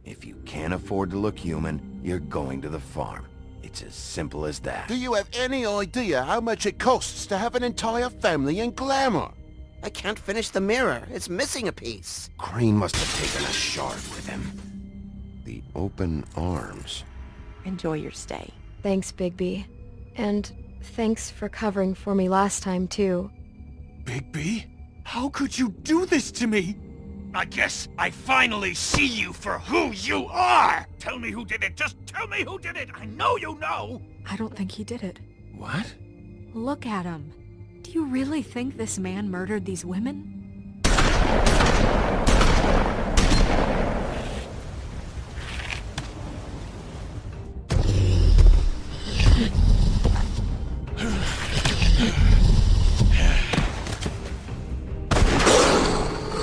If you can't afford to look human, you're going to the farm. It's as simple as that. Do you have any idea how much it costs to have an entire family in glamour? I can't finish the mirror. It's missing a piece. Crane must have taken a shard with him. The open arms. Enjoy your stay. Thanks, Bigby. And thanks for covering for me last time, too. Bigby? How could you do this to me? I guess I finally see you for who you are! Tell me who did it! Just tell me who did it! I know you know! I don't think he did it. What? Look at him. Do you really think this man murdered these women?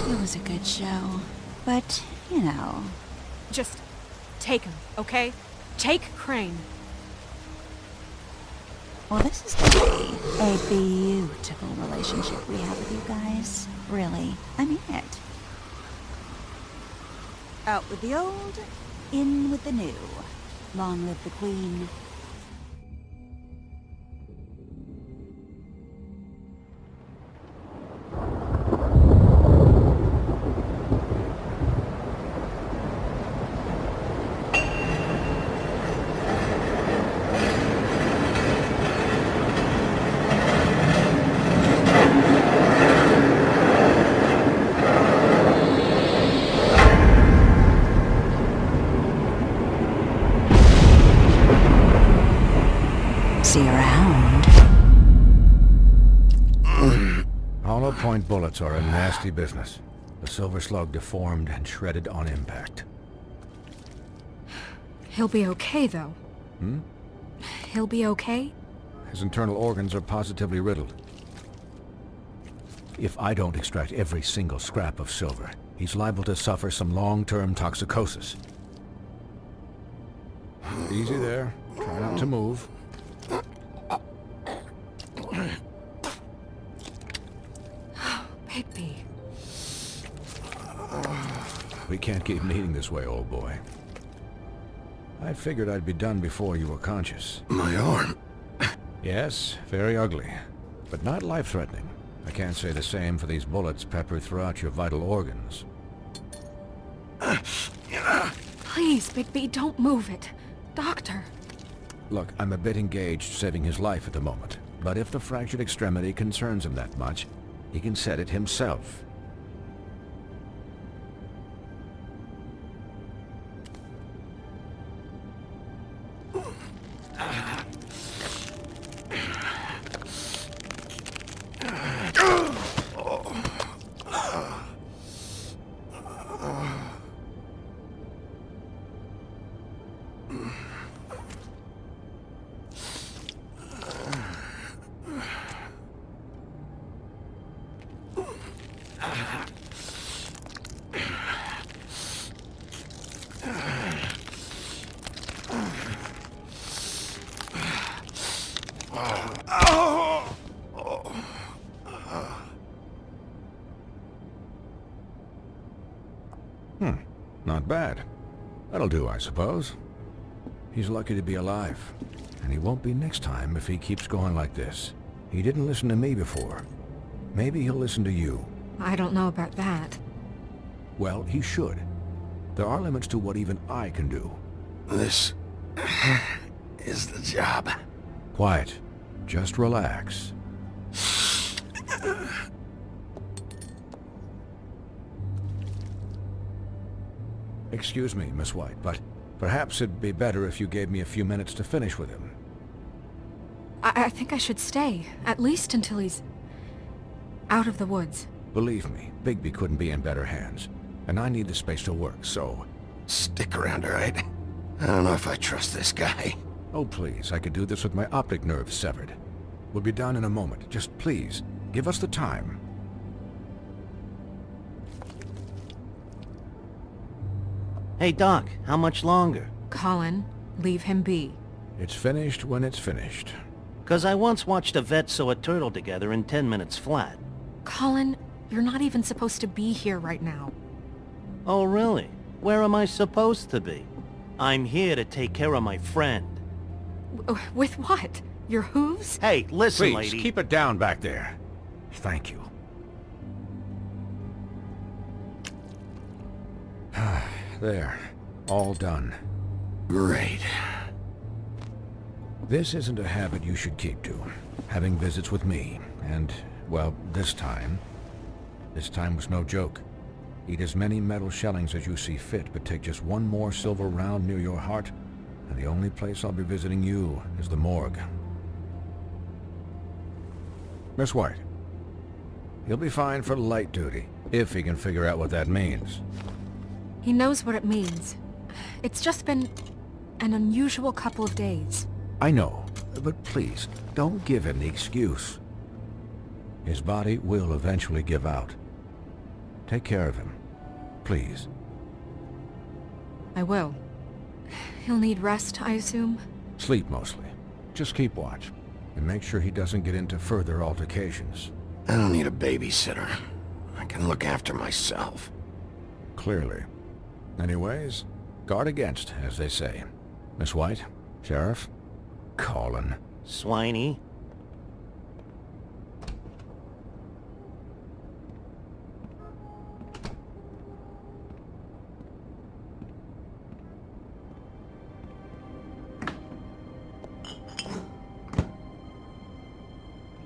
It was a good show, but, you know... Just take him, okay? Take Crane. Well, this is going to be a beautiful relationship we have with you guys. Really, I mean it. Out with the old, in with the new. Long live the Queen. See you around. Hollow point bullets are a nasty business. The silver slug deformed and shredded on impact. He'll be okay, though. He'll be okay? His internal organs are positively riddled. If I don't extract every single scrap of silver, he's liable to suffer some long-term toxicosis. Easy there. Try not to move. Bigby. We can't keep meeting this way, old boy. I figured I'd be done before you were conscious. My arm. Yes, very ugly, but not life-threatening. I can't say the same for these bullets peppered throughout your vital organs. Please, Bigby, don't move it. Doctor. Look, I'm a bit engaged saving his life at the moment, but if the fractured extremity concerns him that much, he can set it himself. Not bad. That'll do, I suppose. He's lucky to be alive. And he won't be next time if he keeps going like this. He didn't listen to me before. Maybe he'll listen to you. I don't know about that. Well, he should. There are limits to what even I can do. This is the job. Quiet. Just relax. Excuse me, Miss White, but perhaps it'd be better if you gave me a few minutes to finish with him. I think I should stay, at least until he's out of the woods. Believe me, Bigby couldn't be in better hands, and I need the space to work, so... Stick around, all right? I don't know if I trust this guy. Oh, please, I could do this with my optic nerve severed. We'll be done in a moment. Just please, give us the time. Hey, Doc, how much longer? Colin, leave him be. It's finished when it's finished. 'Cause I once watched a vet sew a turtle together in 10 minutes flat. Colin, you're not even supposed to be here right now. Oh, really? Where am I supposed to be? I'm here to take care of my friend. With what? Your hooves? Hey, listen, Please, lady. keep it down back there. Thank you. There. All done. Great. This isn't a habit you should keep to. Having visits with me. And, well, this time was no joke. Eat as many metal shellings as you see fit, but take just one more silver round near your heart, and the only place I'll be visiting you is the morgue. Miss White. He'll be fine for light duty, if he can figure out what that means. He knows what it means. It's just been an unusual couple of days. I know, but please, don't give him the excuse. His body will eventually give out. Take care of him, please. I will. He'll need rest, I assume? Sleep mostly. Just keep watch, and make sure he doesn't get into further altercations. I don't need a babysitter. I can look after myself. Clearly. Anyways, guard against, as they say. Miss White, Sheriff, Colin. Swiney.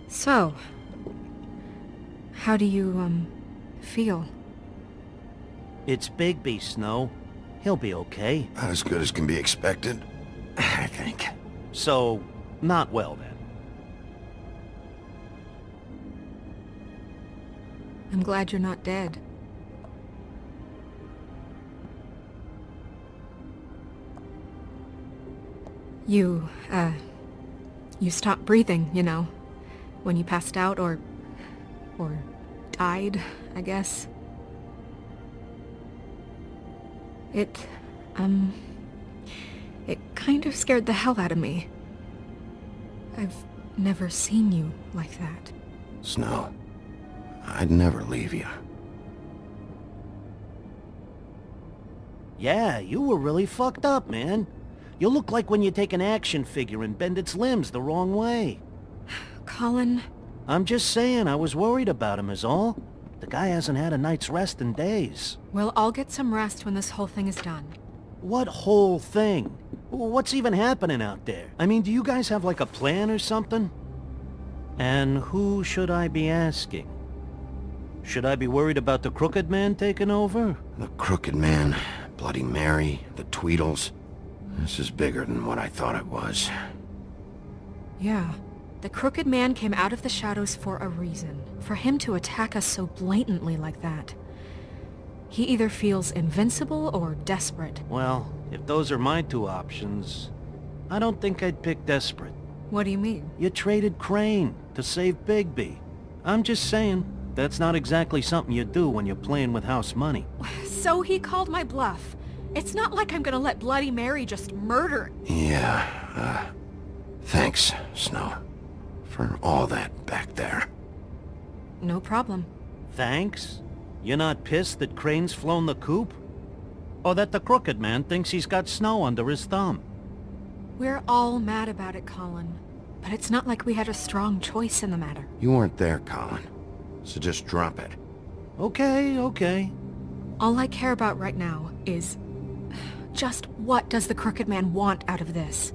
So, how do you, feel? It's Bigby, Snow. He'll be okay. Not as good as can be expected, I think. So, not well then. I'm glad you're not dead. You stopped breathing, you know, when you passed out or died, I guess. It kind of scared the hell out of me. I've never seen you like that. Snow, I'd never leave you. Yeah, you were really fucked up, man. You look like when you take an action figure and bend its limbs the wrong way. Colin... I'm just saying, I was worried about him is all. The guy hasn't had a night's rest in days. Well, I'll get some rest when this whole thing is done. What whole thing? What's even happening out there? I mean, do you guys have like a plan or something? And who should I be asking? Should I be worried about the Crooked Man taking over? The Crooked Man, Bloody Mary, the Tweedles. This is bigger than what I thought it was. Yeah. The Crooked Man came out of the shadows for a reason. For him to attack us so blatantly like that. He either feels invincible or desperate. Well, if those are my two options, I don't think I'd pick desperate. What do you mean? You traded Crane to save Bigby. I'm just saying, that's not exactly something you do when you're playing with house money. So he called my bluff. It's not like I'm gonna let Bloody Mary just murder... Yeah, thanks, Snow. For all that back there. No problem. Thanks? You're not pissed that Crane's flown the coop? Or that the Crooked Man thinks he's got Snow under his thumb? We're all mad about it, Colin. But it's not like we had a strong choice in the matter. You weren't there, Colin. So just drop it. Okay. All I care about right now is... just what does the Crooked Man want out of this?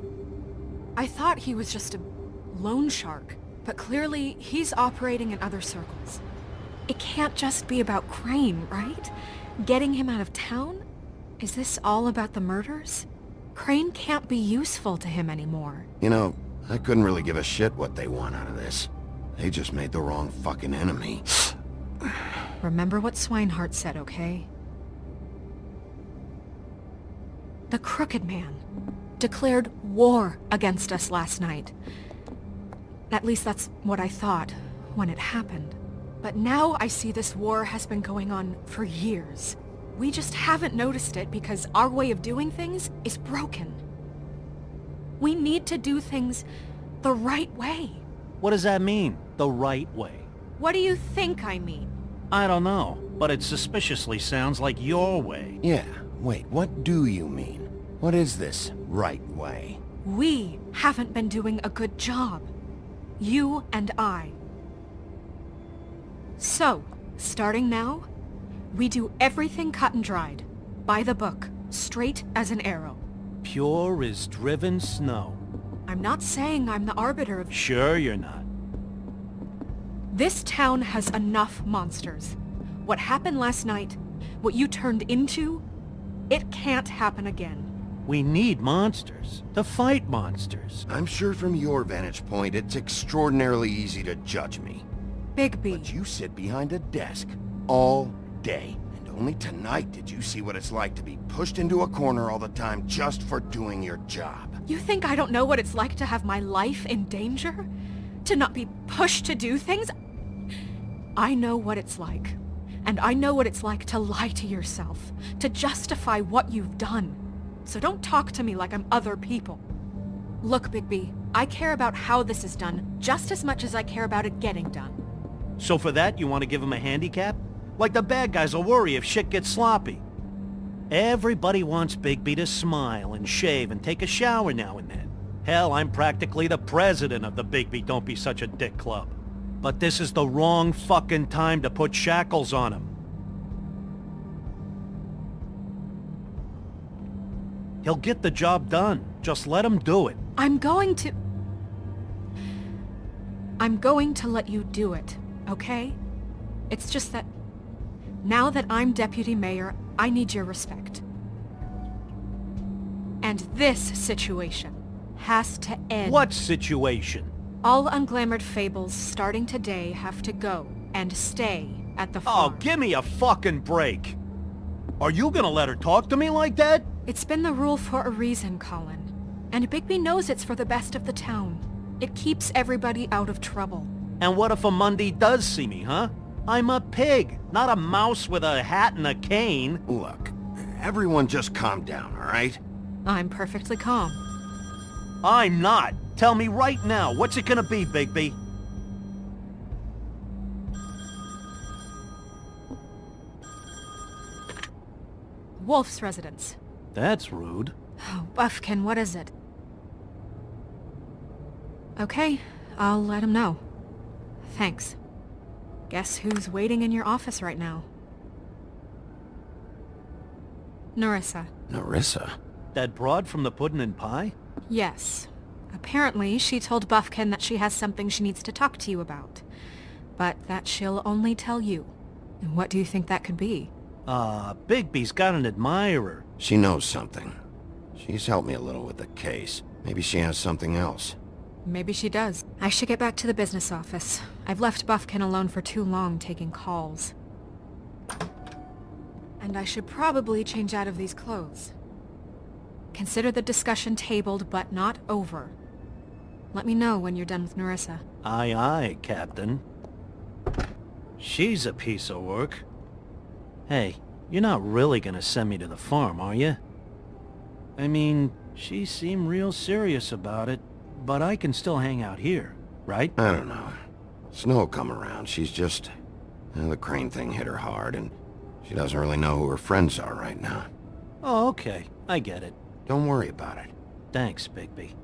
I thought he was just a loan shark, but clearly he's operating in other circles. It can't just be about Crane, right? Getting him out of town? Is this all about the murders? Crane can't be useful to him anymore. You know, I couldn't really give a shit what they want out of this. They just made the wrong fucking enemy. Remember what Swinehart said, okay? The Crooked Man declared war against us last night. At least that's what I thought when it happened. But now I see this war has been going on for years. We just haven't noticed it because our way of doing things is broken. We need to do things the right way. What does that mean, the right way? What do you think I mean? I don't know, but it suspiciously sounds like your way. Yeah, Wait, what do you mean? What is this right way? We haven't been doing a good job. You and I. So, starting now, we do everything cut and dried. By the book. Straight as an arrow. Pure as driven snow. I'm not saying I'm the arbiter of... Sure you're not. This town has enough monsters. What happened last night, what you turned into, it can't happen again. We need monsters. To fight monsters. I'm sure from your vantage point, it's extraordinarily easy to judge me. Bigby. But you sit behind a desk all day. And only tonight did you see what it's like to be pushed into a corner all the time just for doing your job. You think I don't know what it's like to have my life in danger? To not be pushed to do things? I know what it's like. And I know what it's like to lie to yourself, to justify what you've done. So don't talk to me like I'm other people. Look, Bigby, I care about how this is done just as much as I care about it getting done. So for that, you want to give him a handicap? Like the bad guys will worry if shit gets sloppy. Everybody wants Bigby to smile and shave and take a shower now and then. Hell, I'm practically the president of the Bigby Don't Be Such a Dick Club. But this is the wrong fucking time to put shackles on him. He'll get the job done. Just let him do it. I'm going to let you do it, okay? It's just that now that I'm deputy mayor, I need your respect. And this situation has to end. What situation? All unglamored fables starting today have to go and stay at the farm. Oh, give me a fucking break. Are you gonna let her talk to me like that? It's been the rule for a reason, Colin. And Bigby knows it's for the best of the town. It keeps everybody out of trouble. And what if a Monday does see me, huh? I'm a pig, not a mouse with a hat and a cane. Look, everyone just calm down, all right? I'm perfectly calm. I'm not. Tell me right now, what's it gonna be, Bigby? Wolf's residence. That's rude. Oh, Buffkin, what is it? Okay, I'll let him know. Thanks. Guess who's waiting in your office right now? Narissa. Narissa? That broad from the puddin' and pie? Yes. Apparently, she told Buffkin that she has something she needs to talk to you about. But that she'll only tell you. And what do you think that could be? Bigby's got an admirer. She knows something. She's helped me a little with the case. Maybe she has something else. Maybe she does. I should get back to the business office. I've left Buffkin alone for too long taking calls. And I should probably change out of these clothes. Consider the discussion tabled, but not over. Let me know when you're done with Narissa. Aye, aye, Captain. She's a piece of work. Hey, you're not really gonna send me to the farm, are you? I mean, she seemed real serious about it, but I can still hang out here, right? I don't know. Snow come around. She's just... the crane thing hit her hard, and she doesn't really know who her friends are right now. Oh, okay. I get it. Don't worry about it. Thanks, Bigby.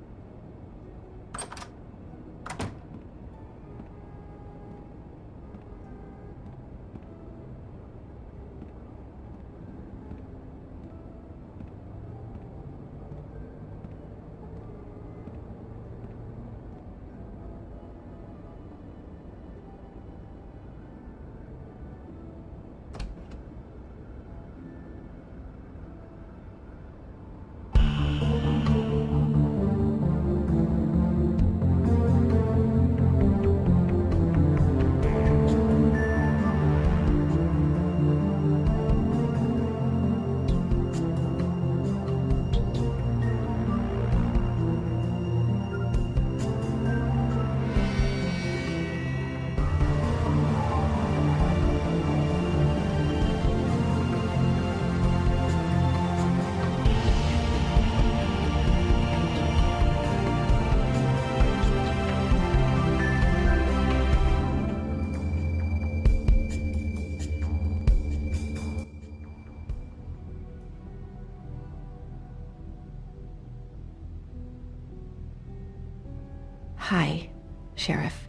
Hi, Sheriff.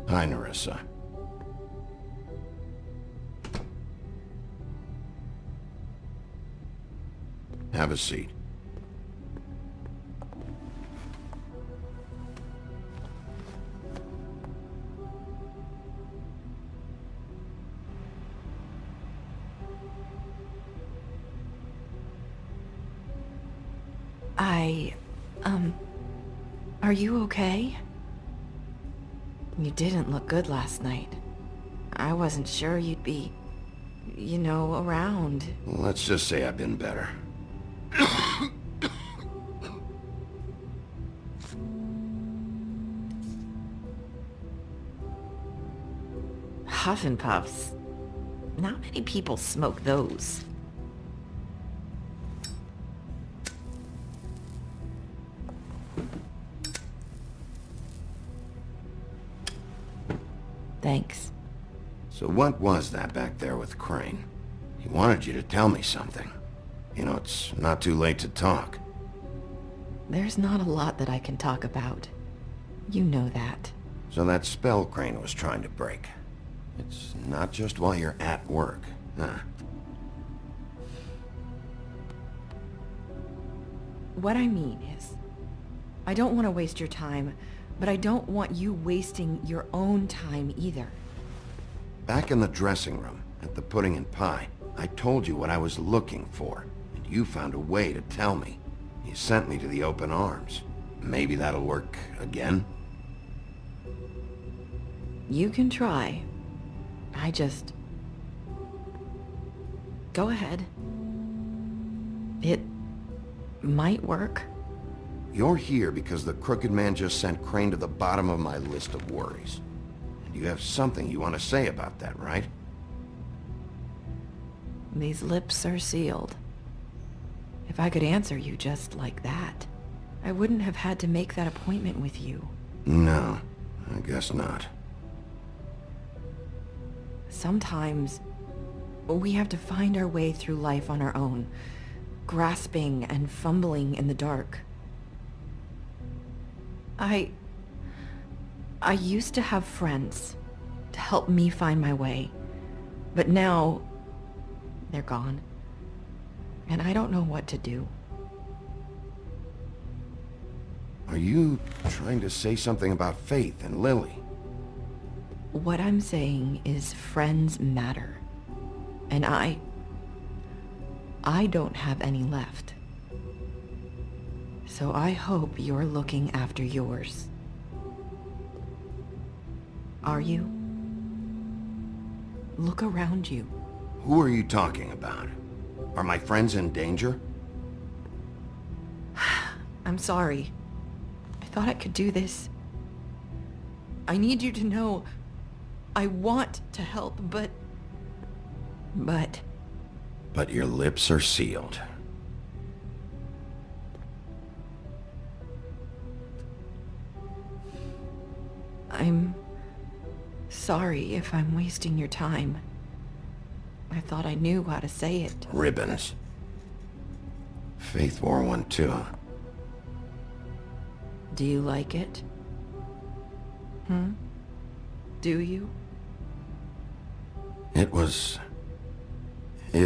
Hi, Nerissa. Have a seat. Are you okay? You didn't look good last night. I wasn't sure you'd be, around. Let's just say I've been better. Huff and puffs. Not many people smoke those. Thanks. So what was that back there with Crane? He wanted you to tell me something. It's not too late to talk. There's not a lot that I can talk about. You know that. So that spell Crane was trying to break. It's not just while you're at work, huh? What I mean is, I don't want to waste your time, but I don't want you wasting your own time either. Back in the dressing room, at the pudding and pie, I told you what I was looking for, and you found a way to tell me. You sent me to the open arms. Maybe that'll work again? You can try. Go ahead. It might work. You're here because the Crooked Man just sent Crane to the bottom of my list of worries. And you have something you want to say about that, right? These lips are sealed. If I could answer you just like that, I wouldn't have had to make that appointment with you. No, I guess not. Sometimes, we have to find our way through life on our own, grasping and fumbling in the dark. I used to have friends to help me find my way, but now they're gone, and I don't know what to do. Are you trying to say something about Faith and Lily? What I'm saying is friends matter, and I don't have any left. So I hope you're looking after yours. Are you? Look around you. Who are you talking about? Are my friends in danger? I'm sorry. I thought I could do this. I need you to know I want to help, but... But your lips are sealed. I'm sorry if I'm wasting your time. I thought I knew how to say it. Ribbons. Faith wore one too. Do you like it? Do you? It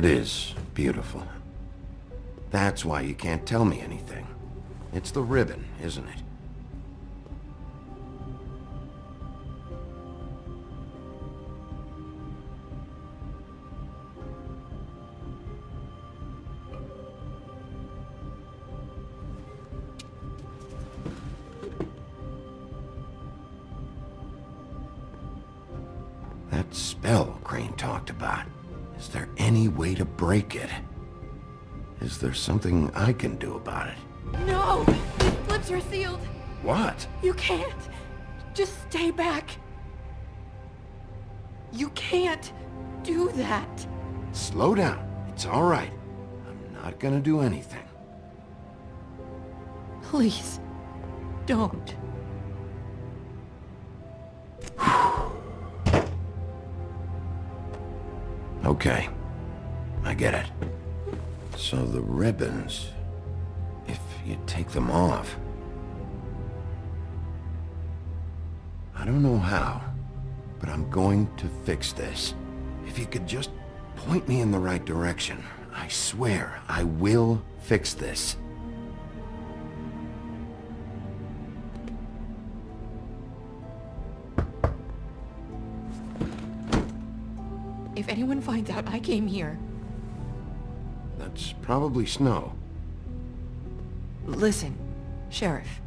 is beautiful. That's why you can't tell me anything. It's the ribbon, isn't it? That spell Crane talked about. Is there any way to break it? Is there something I can do about it? No! These lips are sealed! What? You can't! Just stay back! You can't do that! Slow down. It's all right. I'm not gonna do anything. Please, don't. Okay. I get it. So the ribbons, if you take them off, I don't know how, but I'm going to fix this. If you could just point me in the right direction, I swear I will fix this. If anyone finds out I came here... That's probably Snow. Listen, Sheriff.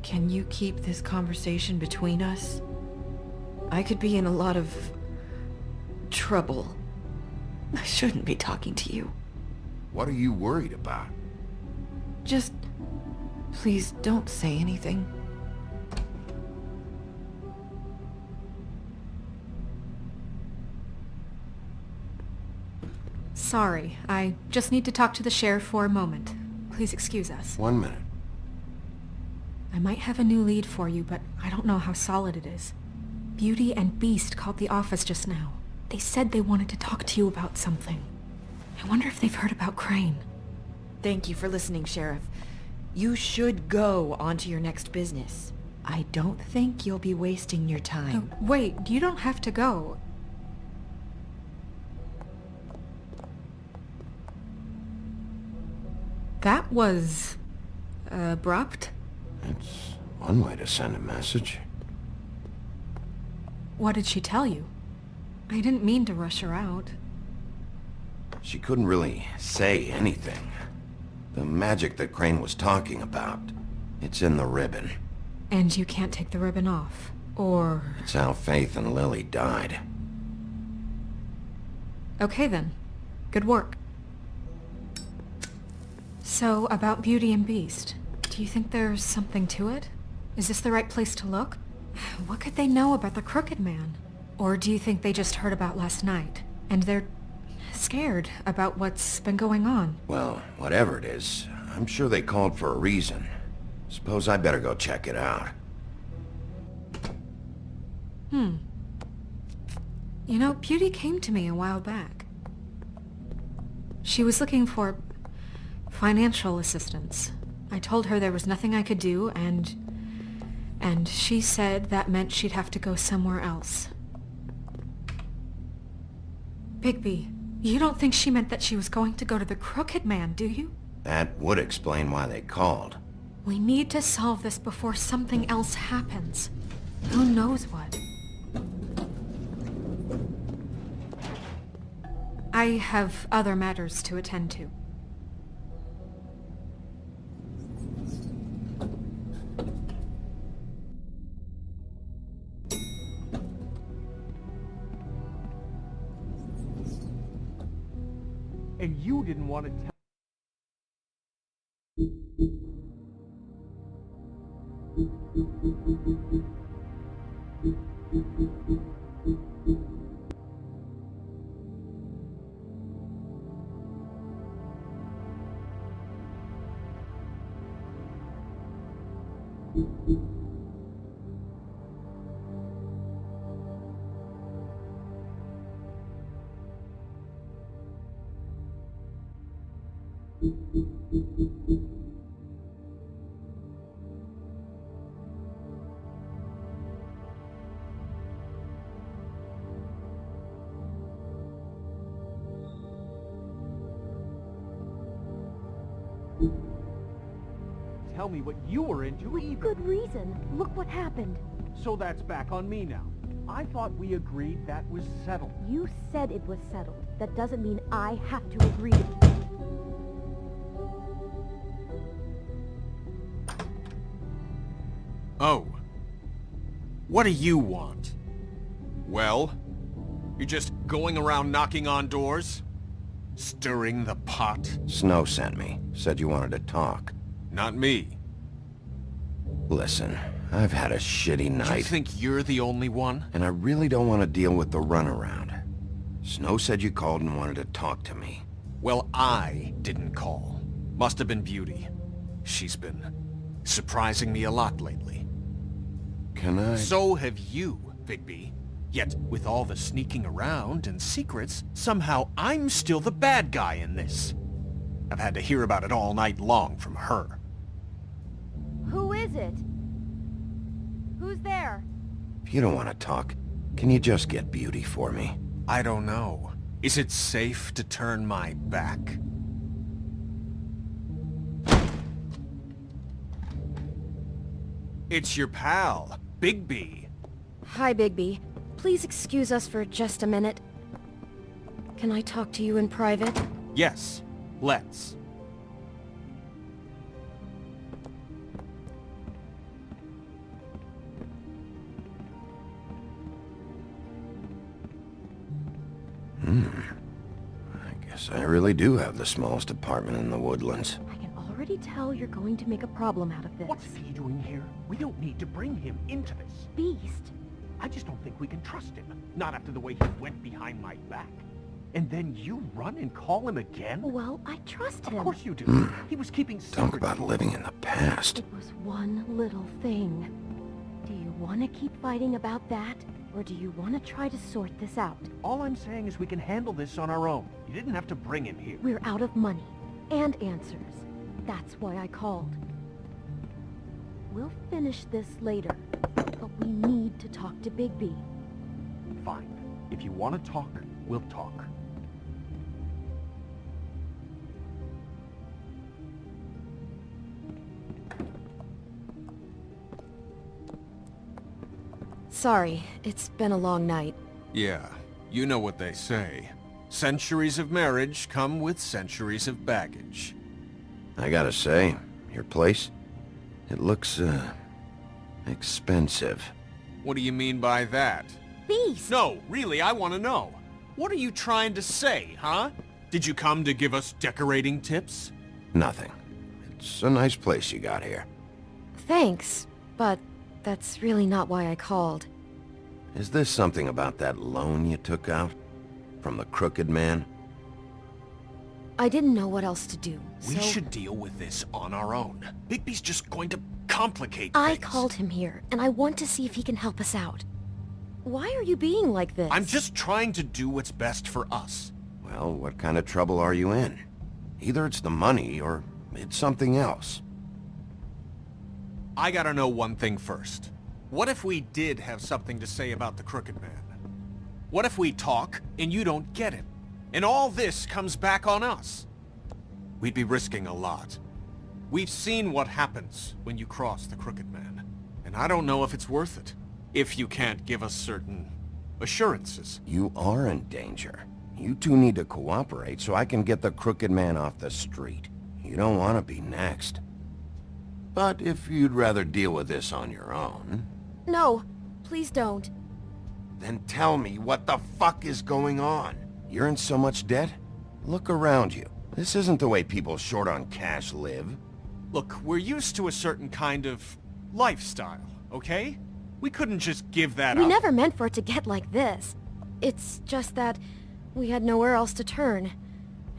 Can you keep this conversation between us? I could be in a lot of... trouble. I shouldn't be talking to you. What are you worried about? Just... please don't say anything. Sorry, I just need to talk to the sheriff for a moment. Please excuse us. 1 minute. I might have a new lead for you, but I don't know how solid it is. Beauty and Beast called the office just now. They said they wanted to talk to you about something. I wonder if they've heard about Crane. Thank you for listening, Sheriff. You should go on to your next business. I don't think you'll be wasting your time. Wait, you don't have to go. That was... abrupt? It's one way to send a message. What did she tell you? I didn't mean to rush her out. She couldn't really say anything. The magic that Crane was talking about, it's in the ribbon. And you can't take the ribbon off, or... It's how Faith and Lily died. Okay then. Good work. So, about Beauty and Beast, do you think there's something to it? Is this the right place to look? What could they know about the Crooked Man? Or do you think they just heard about last night, and they're scared about what's been going on? Well, whatever it is, I'm sure they called for a reason. Suppose I better go check it out. You know, Beauty came to me a while back. She was looking for financial assistance. I told her there was nothing I could do, and she said that meant she'd have to go somewhere else. Bigby, you don't think she meant that she was going to go to the Crooked Man, do you? That would explain why they called. We need to solve this before something else happens. Who knows what? I have other matters to attend to. And you didn't want to tell... Tell me what you were into either. Good reason. Look what happened. So that's back on me now. I thought we agreed that was settled. You said it was settled. That doesn't mean I have to agree to... Oh. What do you want? Well? You're just going around knocking on doors? Stirring the pot? Snow sent me. Said you wanted to talk. Not me. Listen, I've had a shitty night. You think you're the only one? And I really don't want to deal with the runaround. Snow said you called and wanted to talk to me. Well, I didn't call. Must have been Beauty. She's been surprising me a lot lately. Can I... So have you, Bigby. Yet, with all the sneaking around and secrets, somehow I'm still the bad guy in this. I've had to hear about it all night long from her. Who is it? Who's there? If you don't want to talk, can you just get Beauty for me? I don't know. Is it safe to turn my back? It's your pal, Bigby. Hi, Bigby. Please excuse us for just a minute. Can I talk to you in private? Yes, let's. I guess I really do have the smallest apartment in the Woodlands. I can already tell you're going to make a problem out of this. What's he doing here? We don't need to bring him into this. Beast? I just don't think we can trust him. Not after the way he went behind my back. And then you run and call him again? Well, I trust him. Of course you do. He was keeping Talk secrets. about living in the past. It was one little thing. Do you want to keep fighting about that? Or do you want to try to sort this out? All I'm saying is we can handle this on our own. You didn't have to bring him here. We're out of money. And answers. That's why I called. We'll finish this later. But we need to talk to Bigby. Fine. If you want to talk, we'll talk. Sorry, it's been a long night. Yeah, you know what they say. Centuries of marriage come with centuries of baggage. I gotta say, your place, it looks, expensive. What do you mean by that? Beast! No, really, I want to know. What are you trying to say, huh? Did you come to give us decorating tips? Nothing. It's a nice place you got here. Thanks, but that's really not why I called. Is this something about that loan you took out? From the crooked man? I didn't know what else to do, We so should deal with this on our own. Bigby's just going to complicate I things. called him here, and I want to see if he can help us out. Why are you being like this? I'm just trying to do what's best for us. Well, what kind of trouble are you in? Either it's the money, or it's something else. I gotta know one thing first. What if we did have something to say about the Crooked Man? What if we talk, and you don't get him? And all this comes back on us? We'd be risking a lot. We've seen what happens when you cross the Crooked Man. And I don't know if it's worth it. If you can't give us certain assurances. You are in danger. You two need to cooperate so I can get the Crooked Man off the street. You don't want to be next. But if you'd rather deal with this on your own... No, please don't. Then tell me what the fuck is going on. You're in so much debt? Look around you. This isn't the way people short on cash live. Look, we're used to a certain kind of lifestyle, okay? We couldn't just give that We up. never meant for it to get like this. It's just that we had nowhere else to turn,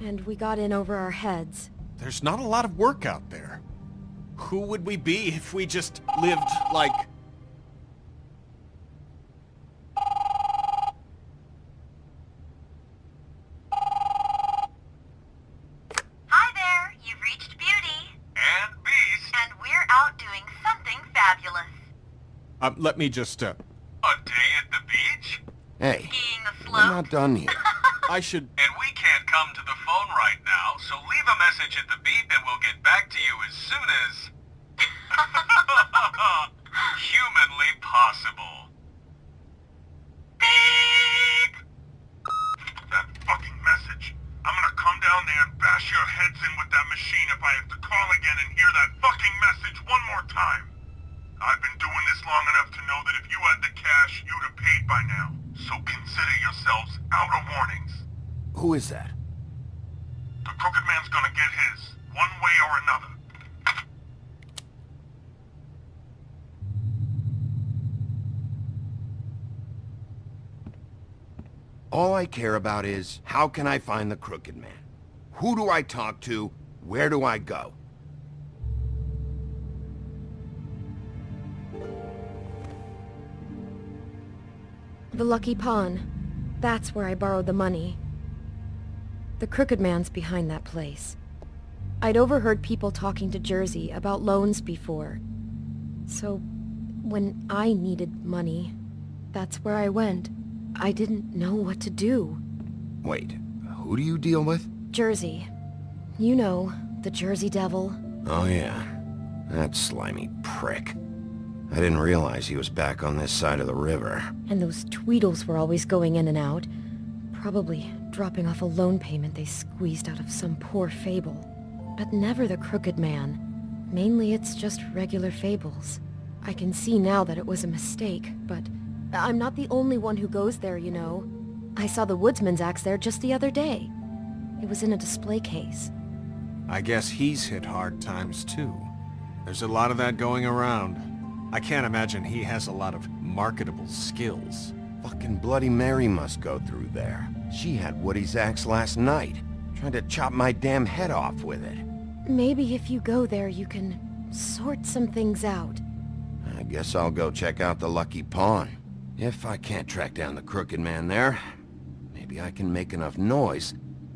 and we got in over our heads. There's not a lot of work out there. Who would we be if we just lived like... Hi there, you've reached Beauty. And Beast? And we're out doing something fabulous. Let me just, A day at the beach? Hey, Skiing the we're slope. not done yet. I should... And we can't come to the phone right now, so leave a message at the beep and we'll get back to you as soon as... humanly possible. Beep! That fucking message. I'm gonna come down there and bash your heads in with that machine if I have to call again and hear that fucking message one more time. I've been doing this long enough to know that if you had the cash, you'd have paid by now. So consider yourselves out of warnings. Who is that? The Crooked Man's gonna get his, one way or another. All I care about is, how can I find the Crooked Man? Who do I talk to? Where do I go? The Lucky Pawn. That's where I borrowed the money. The Crooked Man's behind that place. I'd overheard people talking to Jersey about loans before. So, when I needed money, That's where I went. I didn't know what to do. Wait, who do you deal with? Jersey. You know, the Jersey Devil. Oh yeah, that slimy prick. I didn't realize he was back on this side of the river. And those Tweedles were always going in and out. Probably dropping off a loan payment they squeezed out of some poor fable. But never the Crooked Man. Mainly it's just regular fables. I can see now that it was a mistake, but I'm not the only one who goes there, you know. I saw the woodsman's axe there just the other day. It was in a display case. I guess he's hit hard times too. There's a lot of that going around. I can't imagine he has a lot of marketable skills. Fucking Bloody Mary must go through there. She had Woody's axe last night, trying to chop my damn head off with it. Maybe if you go there, you can sort some things out. I guess I'll go check out the Lucky Pawn. If I can't track down the Crooked Man there, maybe I can make enough noise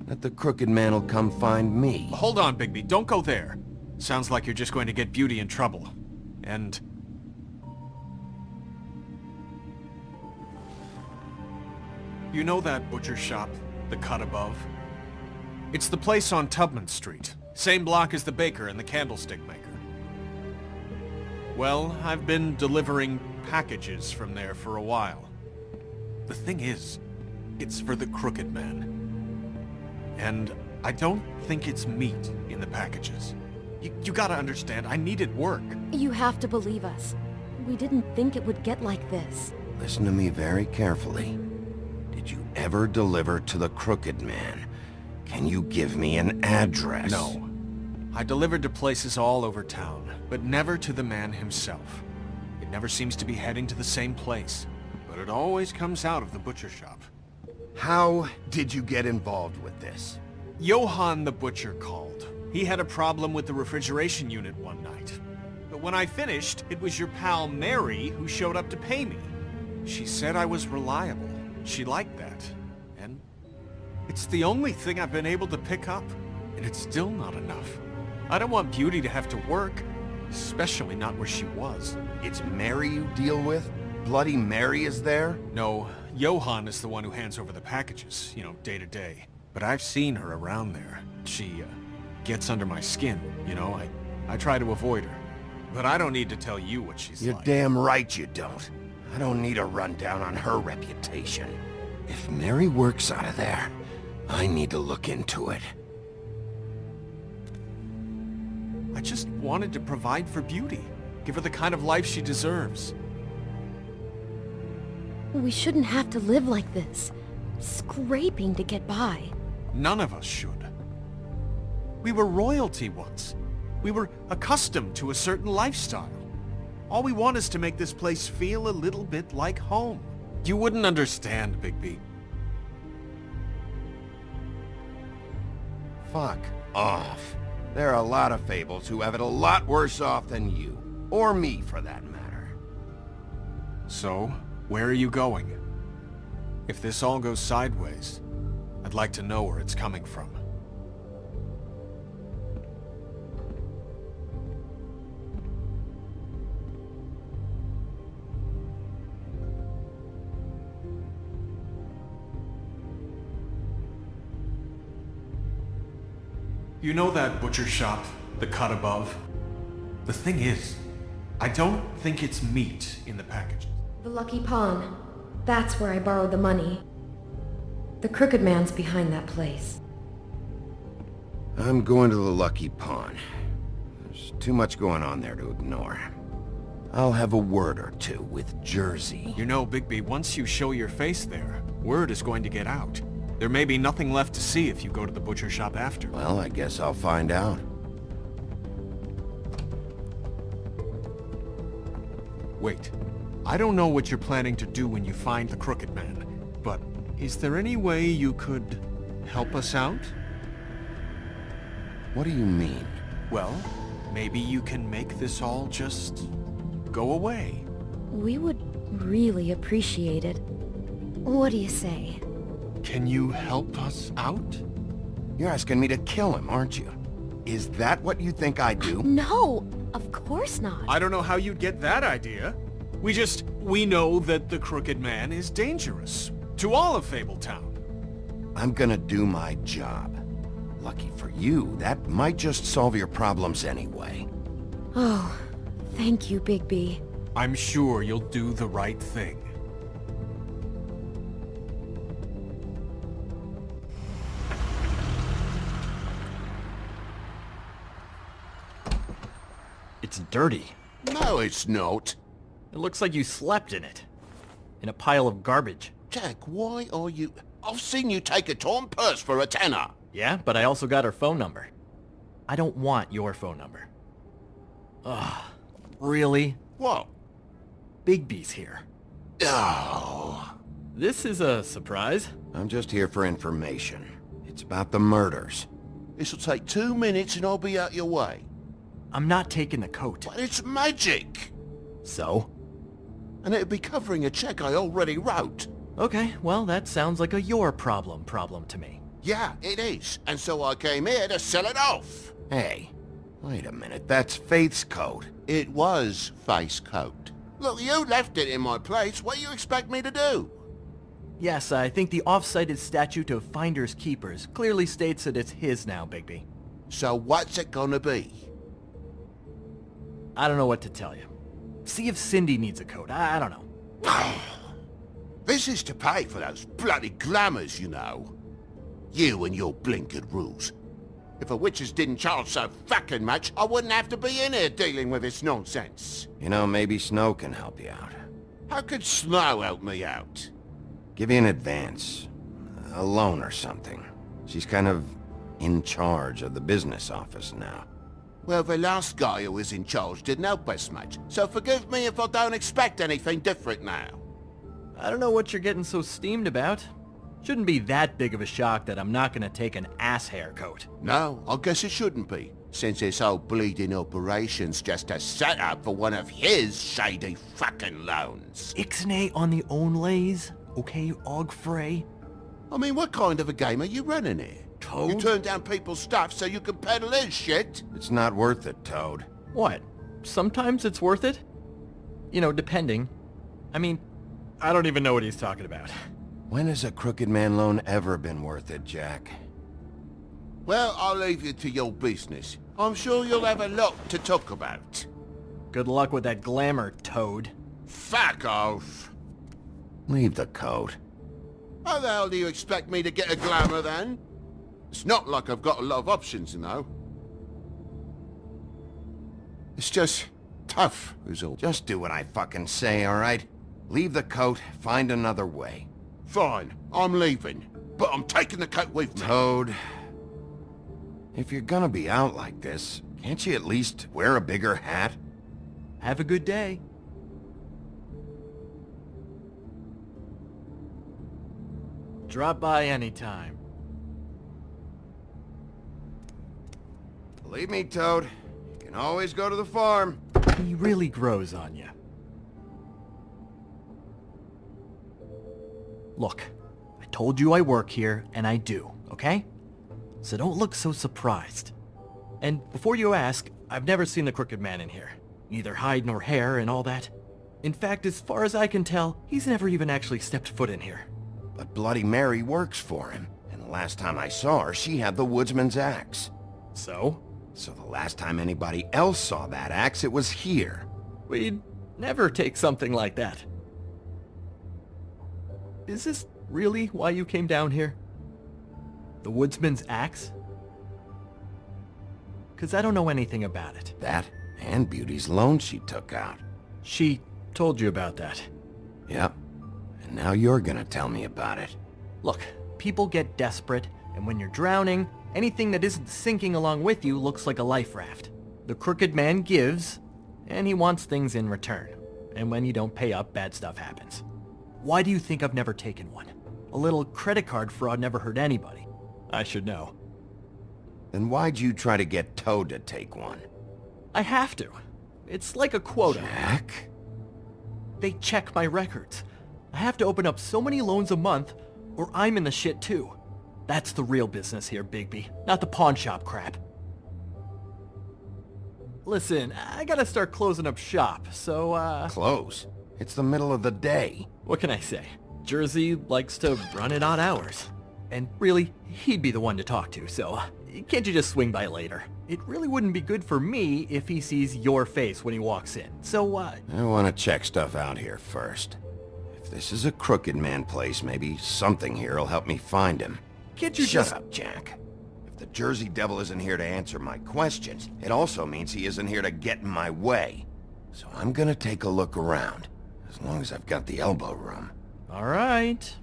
that the Crooked Man will come find me. Hold on, Bigby. Don't go there. Sounds like you're just going to get Beauty in trouble. And... you know that butcher shop, the cut above? It's the place on Tubman Street. Same block as the baker and the candlestick maker. Well, I've been delivering packages from there for a while. The thing is, it's for the Crooked Man. And I don't think it's meat in the packages. You gotta understand, I needed work. You have to believe us. We didn't think it would get like this. Listen to me very carefully. Did you ever deliver to the Crooked Man? Can you give me an address? No. I delivered to places all over town, but never to the man himself. It never seems to be heading to the same place, but it always comes out of the butcher shop. How did you get involved with this? Johann the butcher called. He had a problem with the refrigeration unit one night. But when I finished, it was your pal Mary who showed up to pay me. She said I was reliable. She liked that. And it's the only thing I've been able to pick up. And it's still not enough. I don't want Beauty to have to work, especially not where she was. It's Mary you deal with? Bloody Mary is there? No, Johann is the one who hands over the packages, you know, day to day. But I've seen her around there. She, gets under my skin, you know? I try to avoid her. But I don't need to tell you what she's You're like. damn right you don't. I don't need a rundown on her reputation. If Mary works out of there, I need to look into it. I just wanted to provide for Beauty. Give her the kind of life she deserves. We shouldn't have to live like this. Scraping to get by. None of us should. We were royalty once. We were accustomed to a certain lifestyle. All we want is to make this place feel a little bit like home. You wouldn't understand, Bigby. Fuck off. There are a lot of fables who have it a lot worse off than you. Or me, for that matter. So, where are you going? If this all goes sideways, I'd like to know where it's coming from. You know that butcher shop, the cut above? The thing is, I don't think it's meat in the packages. The Lucky Pawn. That's where I borrowed the money. The Crooked Man's behind that place. I'm going to the Lucky Pawn. There's too much going on there to ignore. I'll have a word or two with Jersey. You know, Bigby, once you show your face there, word is going to get out. There may be nothing left to see if you go to the butcher shop after. Well, I guess I'll find out. Wait. I don't know what you're planning to do when you find the Crooked Man, but is there any way you could help us out? What do you mean? Well, maybe you can make this all just go away. We would really appreciate it. What do you say? Can you help us out? You're asking me to kill him, aren't you? Is that what you think I do? No, of course not. I don't know how you'd get that idea. We know that the Crooked Man is dangerous. To all of Fabletown. I'm gonna do my job. Lucky for you, that might just solve your problems anyway. Oh, thank you, Bigby. I'm sure you'll do the right thing. It's dirty. No, it's not. It looks like you slept in it. In a pile of garbage. Jack, why are you... I've seen you take a torn purse for a tenner. Yeah, but I also got her phone number. I don't want your phone number. Ugh. Really? What? Bigby's here. Oh. This is a surprise. I'm just here for information. It's about the murders. This'll take 2 minutes and I'll be out your way. I'm not taking the coat. But it's magic. So? And it'd be covering a check I already wrote. Okay, well, that sounds like a your problem to me. Yeah, it is. And so I came here to sell it off. Hey, wait a minute, that's Faith's coat. It was Faith's coat. Look, you left it in my place. What do you expect me to do? Yes, I think the off-cited statute of Finders Keepers clearly states that it's his now, Bigby. So what's it gonna be? I don't know what to tell you. See if Cindy needs a coat. I don't know. This is to pay for those bloody glamours, you know. You and your blinkered rules. If a witches didn't charge so fucking much, I wouldn't have to be in here dealing with this nonsense. You know, maybe Snow can help you out. How could Snow help me out? Give you an advance. A loan or something. She's kind of in charge of the business office now. Well, the last guy who was in charge didn't help us much, so forgive me if I don't expect anything different now. I don't know what you're getting so steamed about. Shouldn't be that big of a shock that I'm not gonna take an ass hair coat. No, I guess it shouldn't be, since this whole bleeding operation's just a setup for one of his shady fucking loans. Ixnay on the own lays, okay, Og Frey? I mean, what kind of a game are you running here? Toad? You turn down people's stuff so you can peddle his shit? It's not worth it, Toad. What? Sometimes it's worth it? You know, depending. I mean, I don't even know what he's talking about. When has a Crooked Man loan ever been worth it, Jack? Well, I'll leave you to your business. I'm sure you'll have a lot to talk about. Good luck with that glamour, Toad. Fuck off! Leave the coat. How the hell do you expect me to get a glamour then? It's not like I've got a lot of options, you know. It's just tough, is all. Just do what I fucking say, alright? Leave the coat, find another way. Fine, I'm leaving. But I'm taking the coat with me. Toad, if you're gonna be out like this, can't you at least wear a bigger hat? Have a good day. Drop by anytime. Believe me, Toad, you can always go to the farm. He really grows on you. Look, I told you I work here, and I do, okay? So don't look so surprised. And before you ask, I've never seen the Crooked Man in here. Neither hide nor hair and all that. In fact, as far as I can tell, he's never even actually stepped foot in here. But Bloody Mary works for him, and the last time I saw her, she had the woodsman's axe. So? So the last time anybody else saw that axe, it was here. We'd never take something like that. Is this really why you came down here? The woodsman's axe? 'Cause I don't know anything about it. That, and Beauty's loan she took out. She told you about that. Yep. And now you're gonna tell me about it. Look, people get desperate, and when you're drowning, anything that isn't sinking along with you looks like a life raft. The Crooked Man gives, and he wants things in return. And when you don't pay up, bad stuff happens. Why do you think I've never taken one? A little credit card fraud never hurt anybody. I should know. Then why'd you try to get Toad to take one? I have to. It's like a quota. Jack? They check my records. I have to open up so many loans a month, or I'm in the shit too. That's the real business here, Bigby, not the pawn shop crap. Listen, I gotta start closing up shop, so Close? It's the middle of the day. What can I say? Jersey likes to run at odd hours. And really, he'd be the one to talk to, so can't you just swing by later? It really wouldn't be good for me if he sees your face when he walks in, so I want to check stuff out here first. If this is a crooked man place, maybe something here will help me find him. Can't you Shut just... up, Jack. If the Jersey Devil isn't here to answer my questions, it also means he isn't here to get in my way. So I'm gonna take a look around, as long as I've got the elbow room. Alright.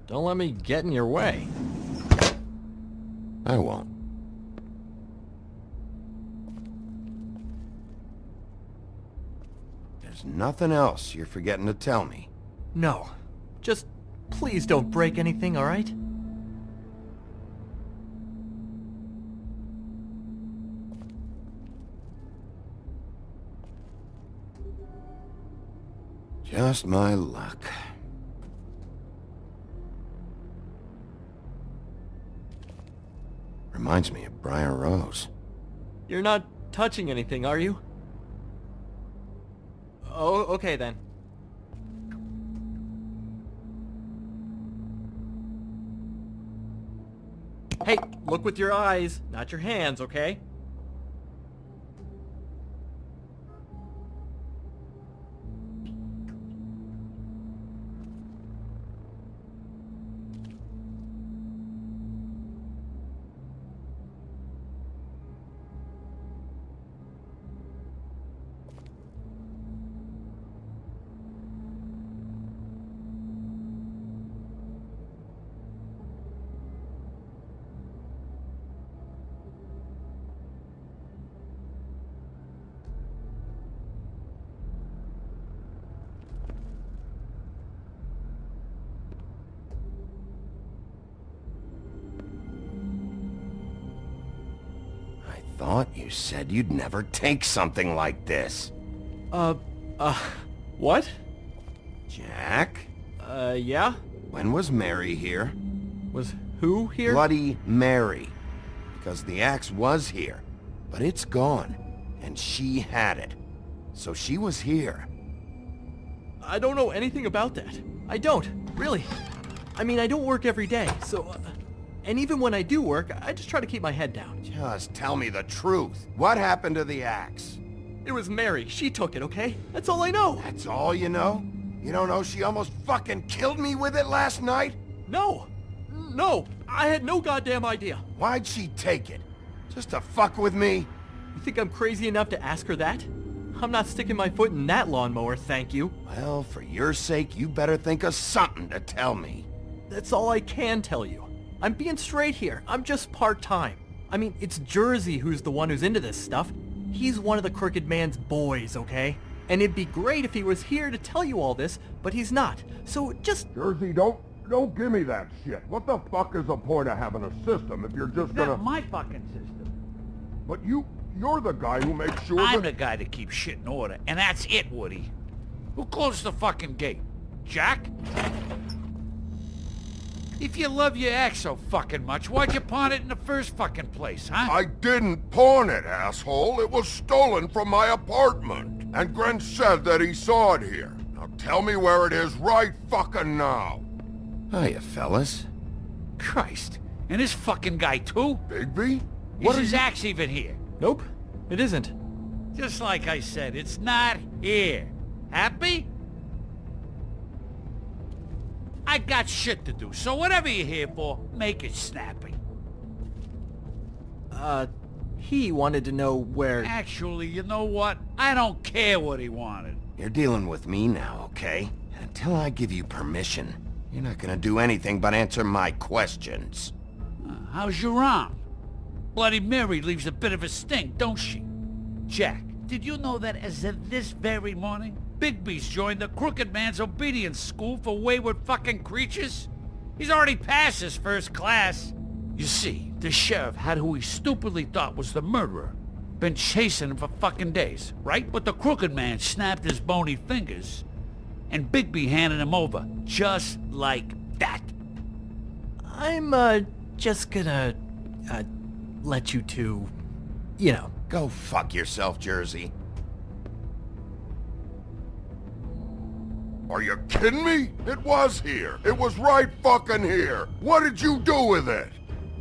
Don't let me get in your way. I won't. There's nothing else you're forgetting to tell me. No. Just please don't break anything, alright? Just my luck. Reminds me of Briar Rose. You're not touching anything, are you? Oh, okay then. Hey, look with your eyes, not your hands, okay? Thought you said you'd never take something like this. What? Jack? Yeah? When was Mary here? Was who here? Bloody Mary. Because the axe was here, but it's gone, and she had it. So she was here. I don't know anything about that. I don't, really. I mean, I don't work every day, so... and even when I do work, I just try to keep my head down. Just tell me the truth. What happened to the axe? It was Mary. She took it, okay? That's all I know. That's all you know? You don't know she almost fucking killed me with it last night? No. No. I had no goddamn idea. Why'd she take it? Just to fuck with me? You think I'm crazy enough to ask her that? I'm not sticking my foot in that lawnmower, thank you. Well, for your sake, you better think of something to tell me. That's all I can tell you. I'm being straight here. I'm just part-time. I mean, it's Jersey who's the one who's into this stuff. He's one of the Crooked Man's boys, okay? And it'd be great if he was here to tell you all this, but he's not. So just... Jersey, don't give me that shit. What the fuck is the point of having a system if you're just gonna... That's my fucking system. But you're the guy who makes sure I'm the guy that keeps shit in order, and that's it, Woody. Who closed the fucking gate? Jack? If you love your axe so fucking much, why'd you pawn it in the first fucking place, huh? I didn't pawn it, asshole. It was stolen from my apartment. And Gren said that he saw it here. Now tell me where it is right fucking now. Hiya, fellas. Christ. And this fucking guy, too? Bigby? Is his axe even here? Nope, it isn't. Just like I said, it's not here. Happy? I got shit to do, so whatever you're here for, make it snappy. He wanted to know where... Actually, you know what? I don't care what he wanted. You're dealing with me now, okay? And until I give you permission, you're not gonna do anything but answer my questions. How's your arm? Bloody Mary leaves a bit of a stink, don't she? Jack, did you know that as of this very morning, Bigby's joined the Crooked Man's obedience school for wayward fucking creatures? He's already passed his first class. You see, the sheriff had who he stupidly thought was the murderer. Been chasing him for fucking days, right? But the Crooked Man snapped his bony fingers, and Bigby handed him over, just like that. I'm, just gonna, let you two, you know. Go fuck yourself, Jersey. Are you kidding me? It was here. It was right fucking here. What did you do with it?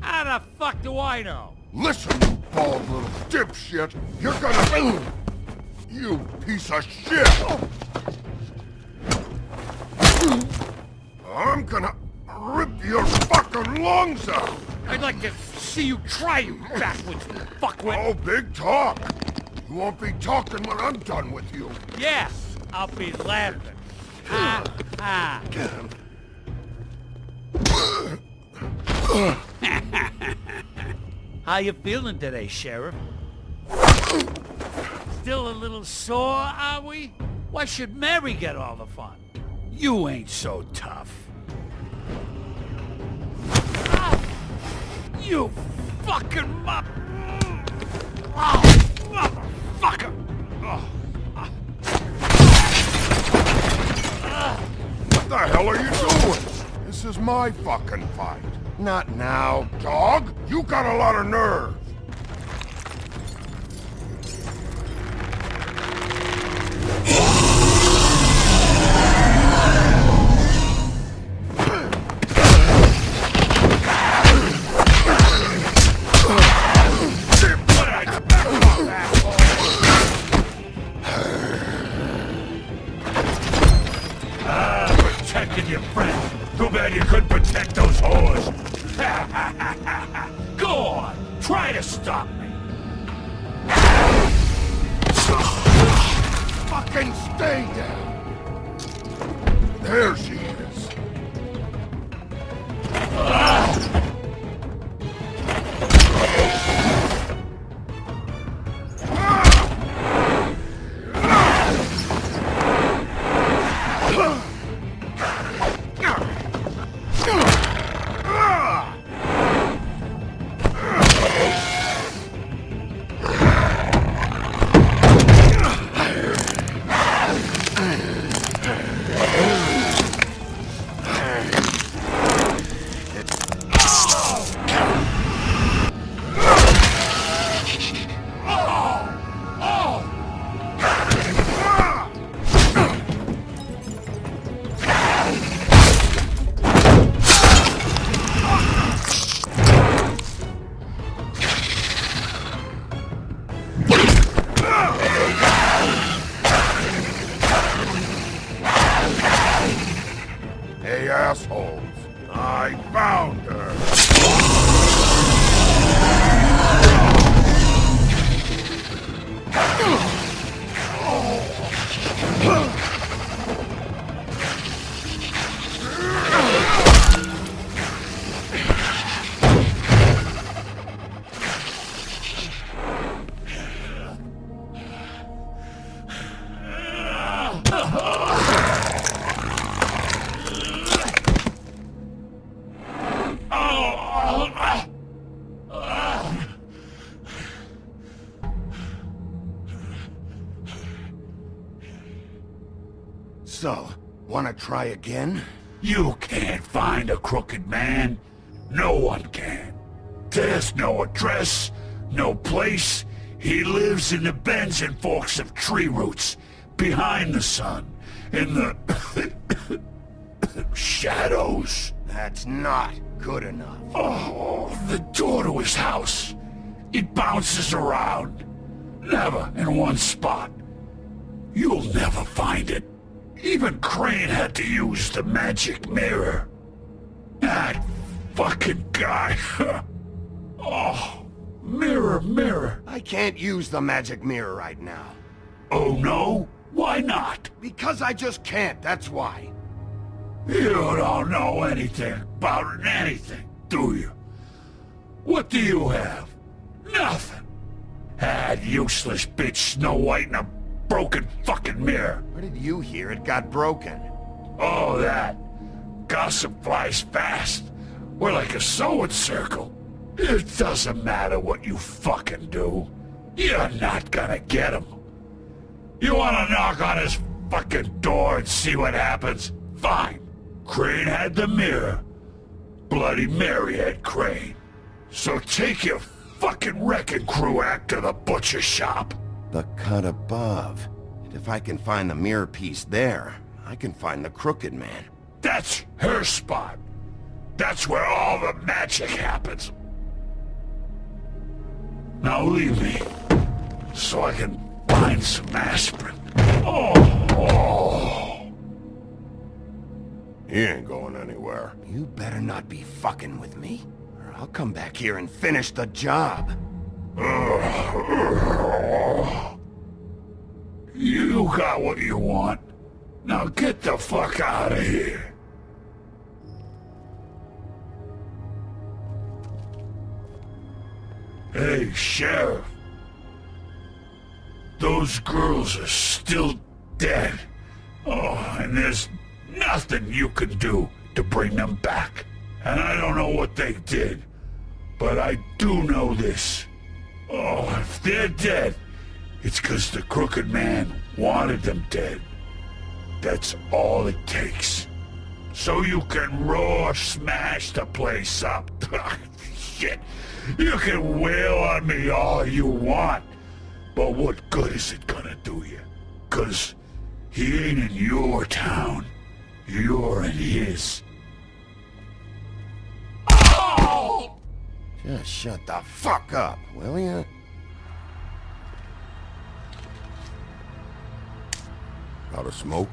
How the fuck do I know? Listen, you bald little dipshit. You're gonna... You piece of shit! I'm gonna rip your fucking lungs out! I'd like to see you try, you backwoods fuckwit! Oh, big talk! You won't be talking when I'm done with you. Yes, I'll be laughing. Ha ha! How you feeling today, Sheriff? Still a little sore, are we? Why should Mary get all the fun? You ain't so tough. Ah, you fucking motherfucker! What the hell are you doing? This is my fucking fight. Not now. Dog, you got a lot of nerve. Protected your friend. Too bad you couldn't protect those whores. Go on, try to stop me. Fucking stay down. There she is. Hey, assholes. I found her. So, wanna try again? You can't find a crooked man. No one can. There's no address, no place. He lives in the bends and forks of tree roots, behind the sun, in the shadows. That's not good enough. Oh, the door to his house. It bounces around. Never in one spot. You'll never find it. Even Crane had to use the magic mirror. That fucking guy. Oh, mirror, mirror. I can't use the magic mirror right now. Oh no? Why not? Because I just can't, that's why. You don't know anything about anything, do you? What do you have? Nothing. That useless bitch Snow White and a broken fucking mirror. Where did you hear it got broken? Oh, that. Gossip flies fast. We're like a sewing circle. It doesn't matter what you fucking do. You're not gonna get him. You wanna knock on his fucking door and see what happens? Fine. Crane had the mirror. Bloody Mary had Crane. So take your fucking wrecking crew act to the butcher shop. The cut above. And if I can find the mirror piece there, I can find the Crooked Man. That's her spot. That's where all the magic happens. Now leave me, so I can find some aspirin. Oh. He ain't going anywhere. You better not be fucking with me, or I'll come back here and finish the job. You got what you want. Now get the fuck out of here. Hey, Sheriff. Those girls are still dead. Oh, and there's nothing you can do to bring them back. And I don't know what they did, but I do know this. Oh, if they're dead, it's 'cause the Crooked Man wanted them dead. That's all it takes. So you can raw smash the place up. Shit. You can wail on me all you want, but what good is it gonna do you? 'Cause he ain't in your town. You're in his. Oh! Just shut the fuck up, will ya? Got a smoke?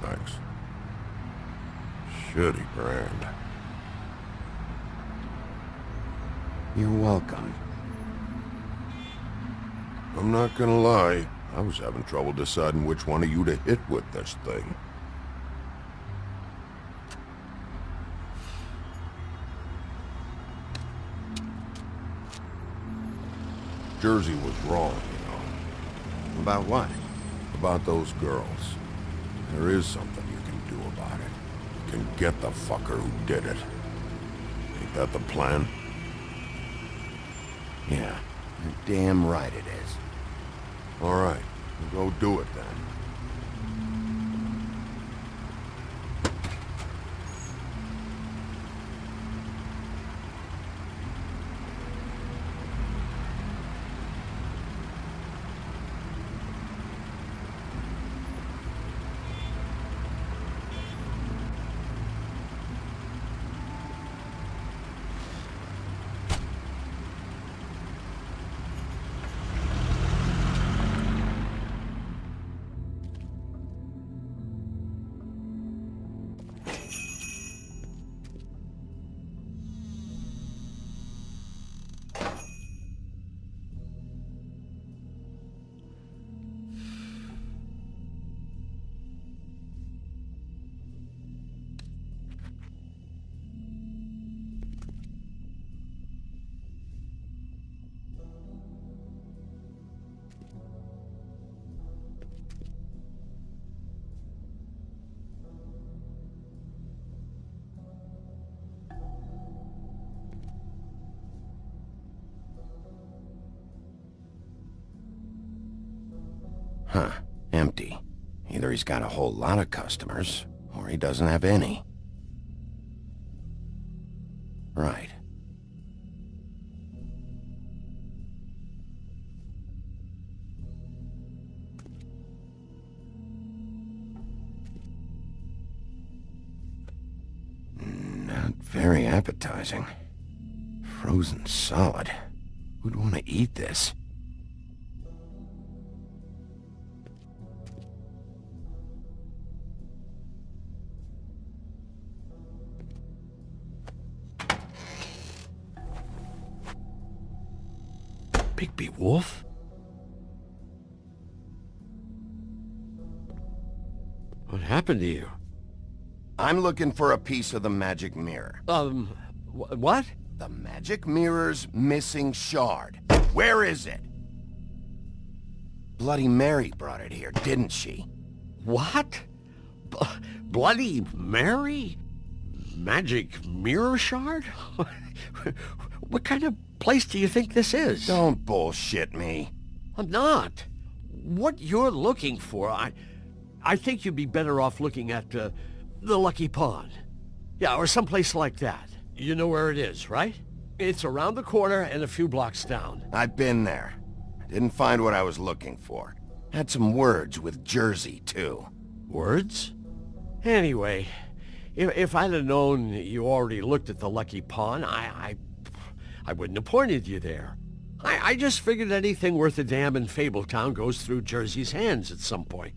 Thanks. Shitty brand. You're welcome. I'm not gonna lie. I was having trouble deciding which one of you to hit with this thing. Jersey was wrong, you know. About what? About those girls. There is something you can do about it. You can get the fucker who did it. Ain't that the plan? Yeah, you're damn right it is. All right, we'll go do it then. Huh. Empty. Either he's got a whole lot of customers, or he doesn't have any. Right. Not very appetizing. Frozen solid. Who'd want to eat this? Bigby Wolf? What happened to you? I'm looking for a piece of the magic mirror. What? The magic mirror's missing shard. Where is it? Bloody Mary brought it here, didn't she? What? Bloody Mary? Magic mirror shard? What kind of place do you think this is? Don't bullshit me. I'm not. What you're looking for, I think you'd be better off looking at the Lucky Pond. Yeah, or someplace like that. You know where it is, right? It's around the corner and a few blocks down. I've been there. Didn't find what I was looking for. Had some words with Jersey, too. Words? Anyway, if I'd have known you already looked at the Lucky Pond, I wouldn't have pointed you there. I just figured anything worth a damn in Fabletown goes through Jersey's hands at some point.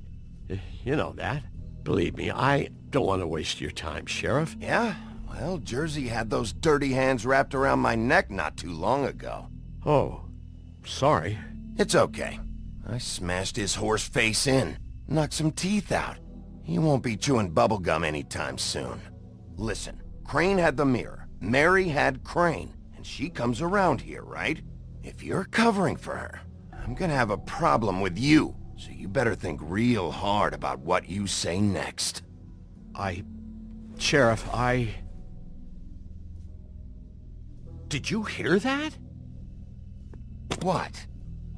You know that. Believe me, I don't want to waste your time, Sheriff. Yeah? Well, Jersey had those dirty hands wrapped around my neck not too long ago. Oh, sorry. It's okay. I smashed his horse face in, knocked some teeth out. He won't be chewing bubblegum anytime soon. Listen, Crane had the mirror, Mary had Crane, and she comes around here, right? If you're covering for her, I'm gonna have a problem with you, so you better think real hard about what you say next. Sheriff, Did you hear that? What?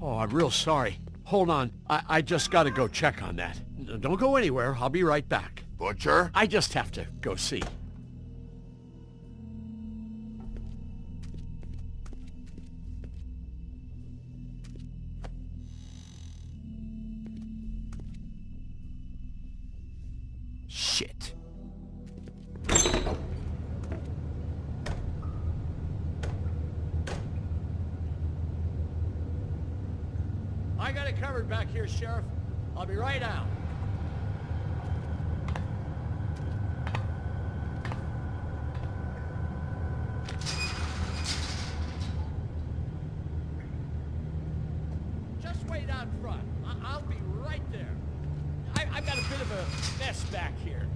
Oh, I'm real sorry. Hold on, I just gotta go check on that. Don't go anywhere, I'll be right back. Butcher? I just have to go see. Shit. I got it covered back here, Sheriff. I'll be right out. Just wait out front. I'll be right there. I've got a bit of a mess back here.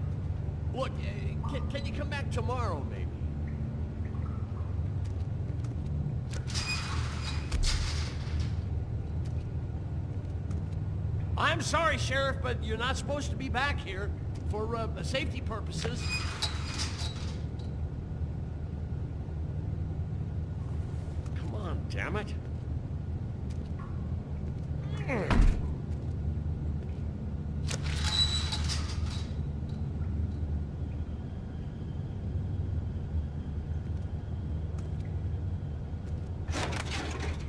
Look, can you come back tomorrow, maybe? I'm sorry, Sheriff, but you're not supposed to be back here for safety purposes. Come on, damn it.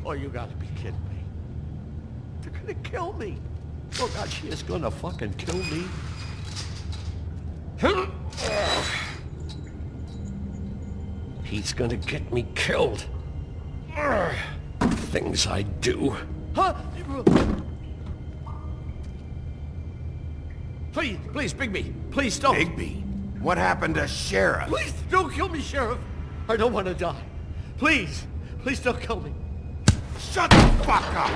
Oh, you gotta be kidding me. They're gonna kill me. Oh God, she is gonna fucking kill me. He's gonna get me killed. Things I do. Huh? Please, Bigby, please don't. Bigby? What happened to Sheriff? Please don't kill me, Sheriff. I don't want to die. Please don't kill me. Shut the fuck up!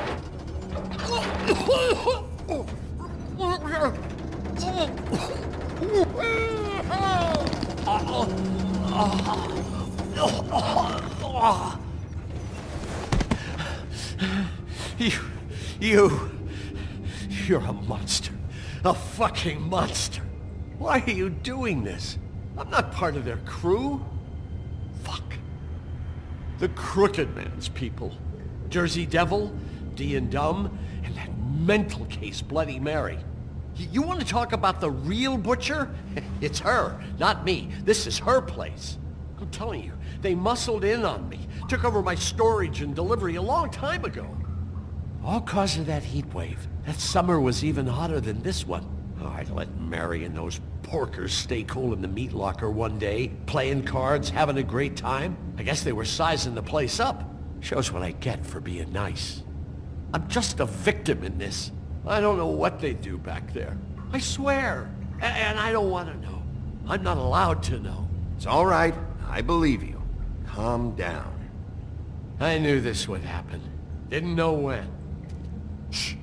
You're a monster. A fucking monster. Why are you doing this? I'm not part of their crew. Fuck. The Crooked Man's people. Jersey Devil, D and Dumb, and that mental case Bloody Mary. You want to talk about the real butcher? It's her, not me. This is her place. I'm telling you, they muscled in on me, took over my storage and delivery a long time ago. All cause of that heat wave. That summer was even hotter than this one. Oh, I'd let Mary and those porkers stay cool in the meat locker one day, playing cards, having a great time. I guess they were sizing the place up. Shows what I get for being nice. I'm just a victim in this. I don't know what they do back there. I swear. And I don't want to know. I'm not allowed to know. It's all right. I believe you. Calm down. I knew this would happen. Didn't know when. Shh.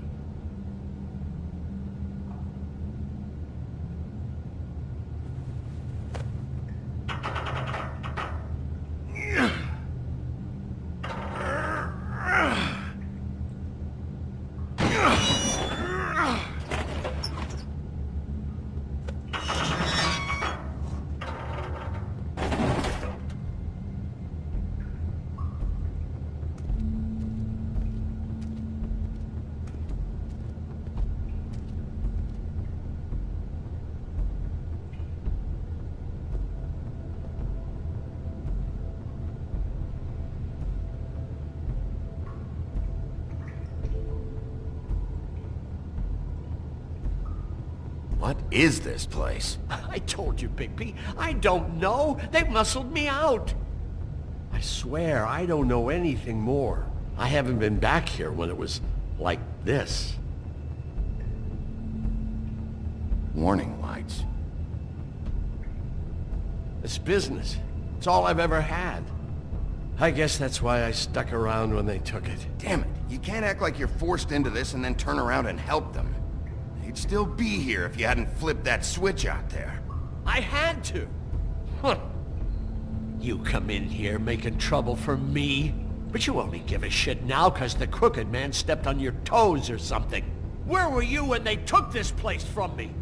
What is this place? I told you, Bigby. I don't know. They muscled me out. I swear, I don't know anything more. I haven't been back here when it was like this. Warning lights. It's business. It's all I've ever had. I guess that's why I stuck around when they took it. Damn it, you can't act like you're forced into this and then turn around and help them. They'd still be here if you hadn't flipped that switch out there. I had to. Huh. You come in here making trouble for me, but you only give a shit now because the Crooked Man stepped on your toes or something. Where were you when they took this place from me?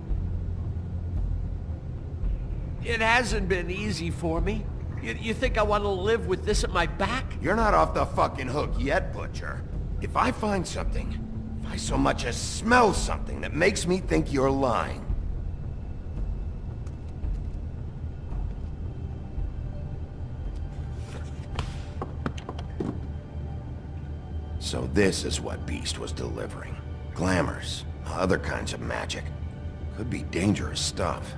It hasn't been easy for me. You think I want to live with this at my back? You're not off the fucking hook yet, Butcher. If I find something, if I so much as smell something that makes me think you're lying, so this is what Beast was delivering. Glamours, other kinds of magic. Could be dangerous stuff.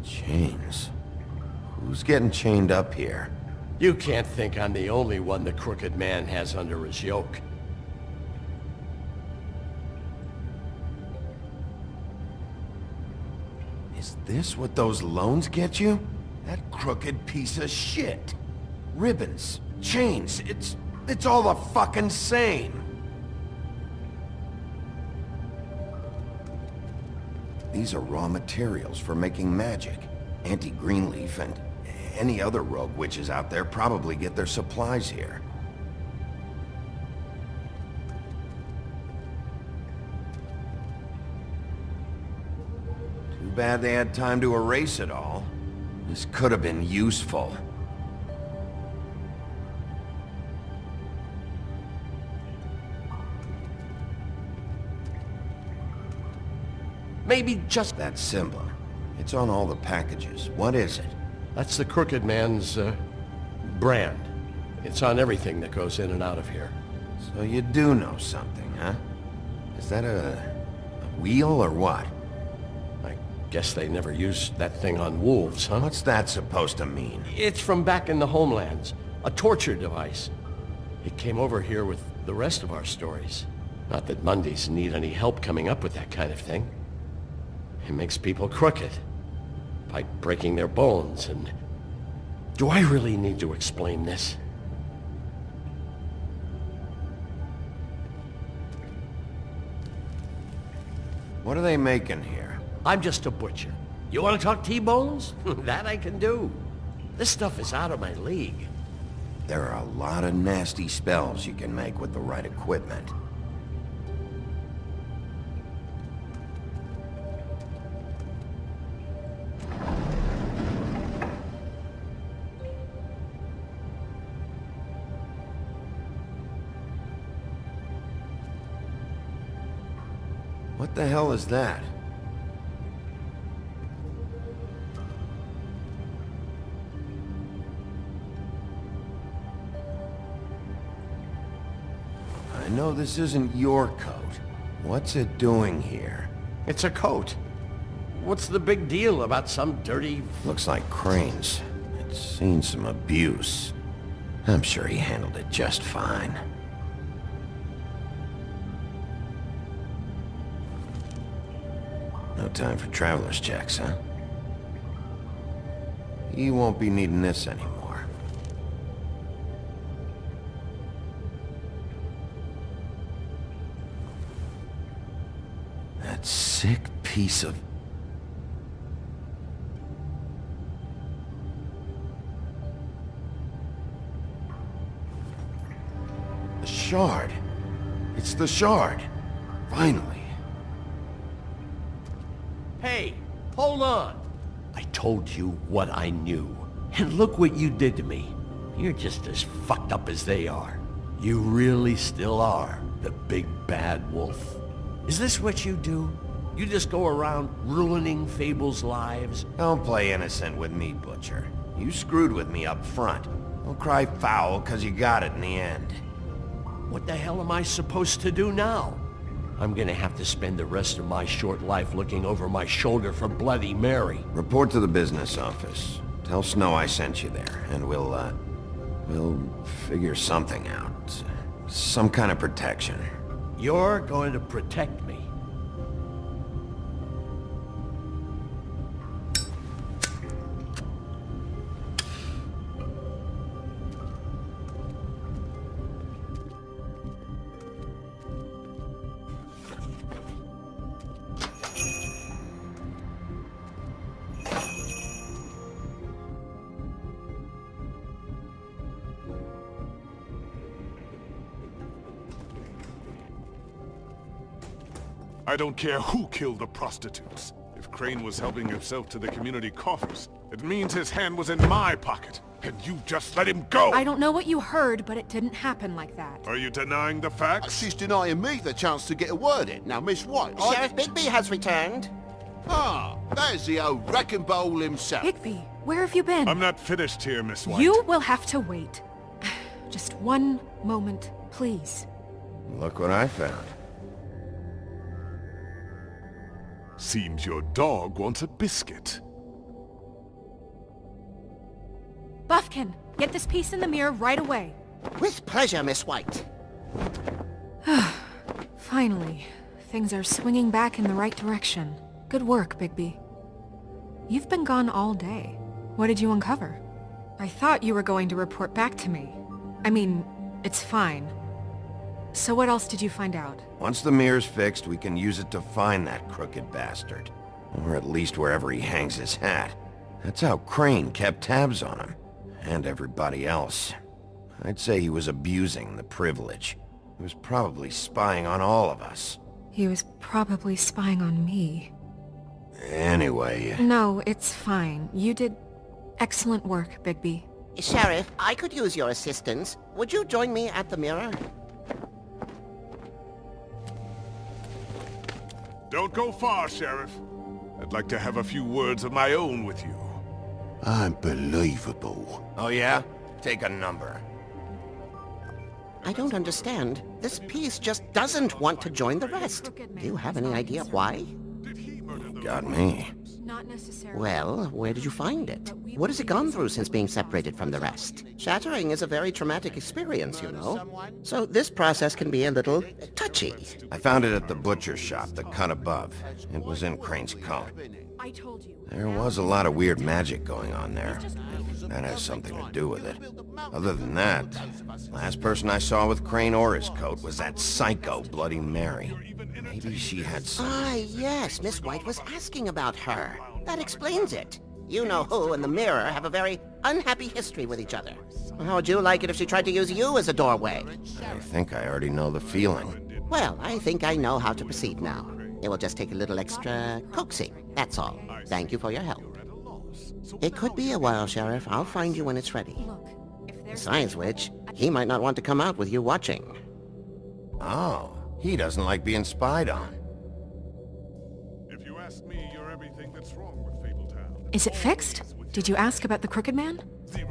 Chains. Who's getting chained up here? You can't think I'm the only one the Crooked Man has under his yoke. Is this what those loans get you? That crooked piece of shit. Ribbons, chains, it's all the fucking same. These are raw materials for making magic. Auntie Greenleaf and any other rogue witches out there probably get their supplies here. Too bad they had time to erase it all. This could have been useful. Maybe just that symbol. It's on all the packages. What is it? That's the Crooked Man's, brand. It's on everything that goes in and out of here. So you do know something, huh? Is that a wheel or what? I guess they never used that thing on wolves, huh? What's that supposed to mean? It's from back in the homelands. A torture device. It came over here with the rest of our stories. Not that Mondays need any help coming up with that kind of thing. It makes people crooked. By breaking their bones and... Do I really need to explain this? What are they making here? I'm just a butcher. You want to talk T-bones? That I can do. This stuff is out of my league. There are a lot of nasty spells you can make with the right equipment. What the hell is that? I know this isn't your coat. What's it doing here? It's a coat. What's the big deal about some dirty... Looks like Crane's. It's seen some abuse. I'm sure he handled it just fine. No time for traveler's checks, huh? He won't be needing this anymore. That sick piece of... The shard. It's the shard. Finally. Hey, hold on. I told you what I knew. And look what you did to me. You're just as fucked up as they are. You really still are the big bad wolf. Is this what you do? You just go around ruining Fable's lives? Don't play innocent with me, Butcher. You screwed with me up front. Don't cry foul, 'cause you got it in the end. What the hell am I supposed to do now? I'm gonna have to spend the rest of my short life looking over my shoulder for Bloody Mary. Report to the business office. Tell Snow I sent you there, and we'll figure something out. Some kind of protection. You're going to protect me. I don't care who killed the prostitutes. If Crane was helping himself to the community coffers, it means his hand was in my pocket, and you just let him go! I don't know what you heard, but it didn't happen like that. Are you denying the facts? She's denying me the chance to get a word in. Now, Miss White... Sheriff Bigby has returned. Ah, there's the old wrecking bowl himself. Bigby, where have you been? I'm not finished here, Miss White. You will have to wait. Just one moment, please. Look what I found. Seems your dog wants a biscuit. Buffkin, get this piece in the mirror right away. With pleasure, Miss White. Finally, things are swinging back in the right direction. Good work, Bigby. You've been gone all day. What did you uncover? I thought you were going to report back to me. I mean, it's fine. So what else did you find out? Once the mirror's fixed, we can use it to find that crooked bastard. Or at least wherever he hangs his hat. That's how Crane kept tabs on him. And everybody else. I'd say he was abusing the privilege. He was probably spying on all of us. He was probably spying on me. Anyway... No, it's fine. You did excellent work, Bigby. Sheriff, I could use your assistance. Would you join me at the mirror? Don't go far, Sheriff. I'd like to have a few words of my own with you. Unbelievable. Oh yeah? Take a number. I don't understand. This piece just doesn't want to join the rest. Do you have any idea why? Got me. Not necessarily. Well, where did you find it? What has it gone through since being separated from the rest? Shattering is a very traumatic experience, you know. So this process can be a little touchy. I found it at the butcher shop, the cut above. It was in Crane's coat. I told you. There was a lot of weird magic going on there. If that has something to do with it. Other than that, last person I saw with Crane or his coat was that psycho Bloody Mary. Maybe she had some... Ah, yes, Miss White was asking about her. That explains it. You know who and the mirror have a very unhappy history with each other. How would you like it if she tried to use you as a doorway? I think I already know the feeling. Well, I think I know how to proceed now. It will just take a little extra coaxing, that's all. Thank you for your help. It could be a while, Sheriff. I'll find you when it's ready. Besides which, he might not want to come out with you watching. Oh, he doesn't like being spied on. If you ask me, you're everything that's wrong with Fabletown. Is it fixed? Did you ask about the Crooked Man?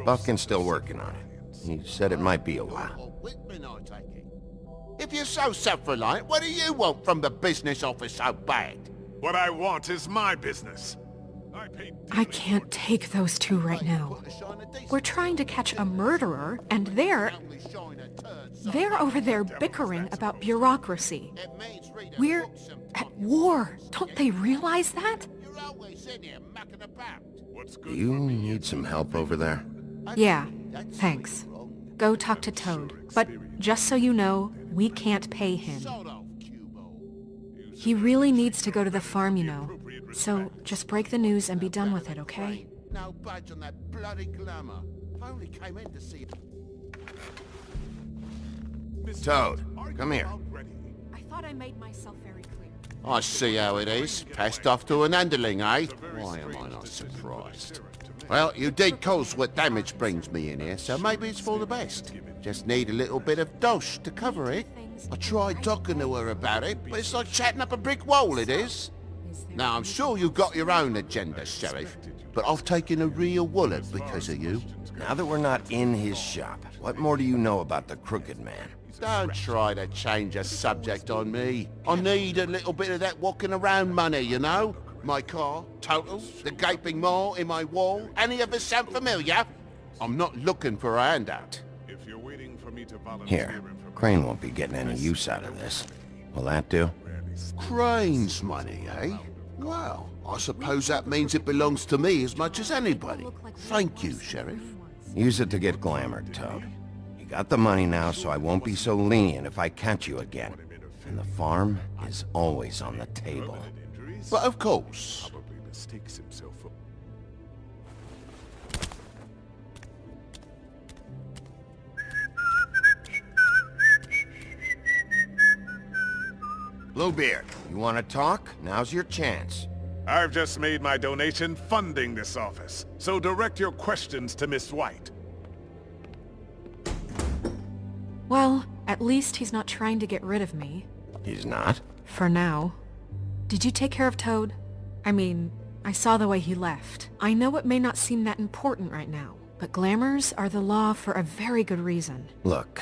Buffkin's still working on it. He said it might be a while. If you're so self-reliant, what do you want from the business office so bad? What I want is my business. I can't take those two right now. We're trying to catch a murderer, and they're over there bickering about bureaucracy. We're at war. Don't they realize that? Do you need some help over there? Yeah, thanks. Go talk to Toad. But just so you know, we can't pay him. He really needs to go to the farm, you know. So just break the news and be done with it, okay? No budge on that bloody glamour. I only came in to see... Toad, come here. I thought I made myself very clear. I see how it is. Passed off to an underling, eh? Why am I not surprised? Well, you did cause what damage brings me in here, so maybe it's for the best. Just need a little bit of dosh to cover it. I tried talking to her about it, but it's like chatting up a brick wall, it is. Now, I'm sure you've got your own agenda, Sheriff, but I've taken a real wallet because of you. Now that we're not in his shop, what more do you know about the Crooked Man? Don't try to change a subject on me. I need a little bit of that walking around money, you know? My car, total, the gaping maw in my wall. Any of us sound familiar? I'm not looking for a handout. Here, Crane won't be getting any use out of this. Will that do? Crane's money, eh? Well, I suppose that means it belongs to me as much as anybody. Thank you, Sheriff. Use it to get glamored, Toad. You got the money now, so I won't be so lenient if I catch you again. And the farm is always on the table. But of course. Bluebeard, you want to talk? Now's your chance. I've just made my donation funding this office, so direct your questions to Miss White. Well, at least he's not trying to get rid of me. He's not? For now. Did you take care of Toad? I mean, I saw the way he left. I know it may not seem that important right now, but glamours are the law for a very good reason. Look,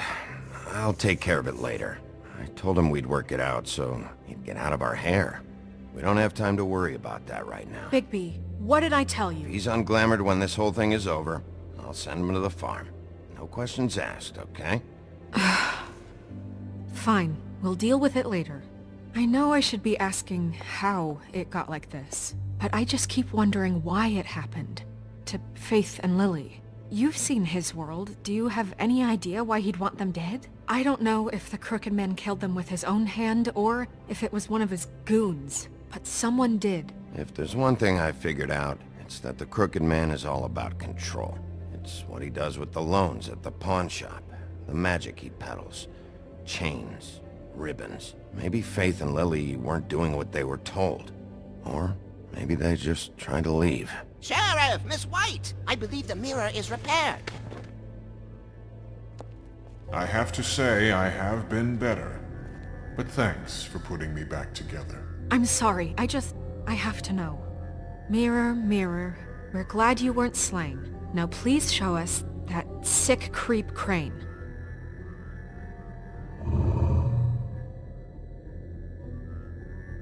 I'll take care of it later. I told him we'd work it out so he'd get out of our hair. We don't have time to worry about that right now. Bigby, what did I tell you? If he's unglamored when this whole thing is over, I'll send him to the farm. No questions asked, okay? Fine, we'll deal with it later. I know I should be asking how it got like this, but I just keep wondering why it happened. To Faith and Lily. You've seen his world. Do you have any idea why he'd want them dead? I don't know if the Crooked Man killed them with his own hand or if it was one of his goons, but someone did. If there's one thing I figured out, it's that the Crooked Man is all about control. It's what he does with the loans at the pawn shop, the magic he peddles, chains, ribbons. Maybe Faith and Lily weren't doing what they were told. Or maybe they just tried to leave. Sheriff, Miss White! I believe the mirror is repaired. I have to say I have been better, but thanks for putting me back together. I'm sorry, I have to know. Mirror, mirror, we're glad you weren't slain. Now please show us that sick creep Crane.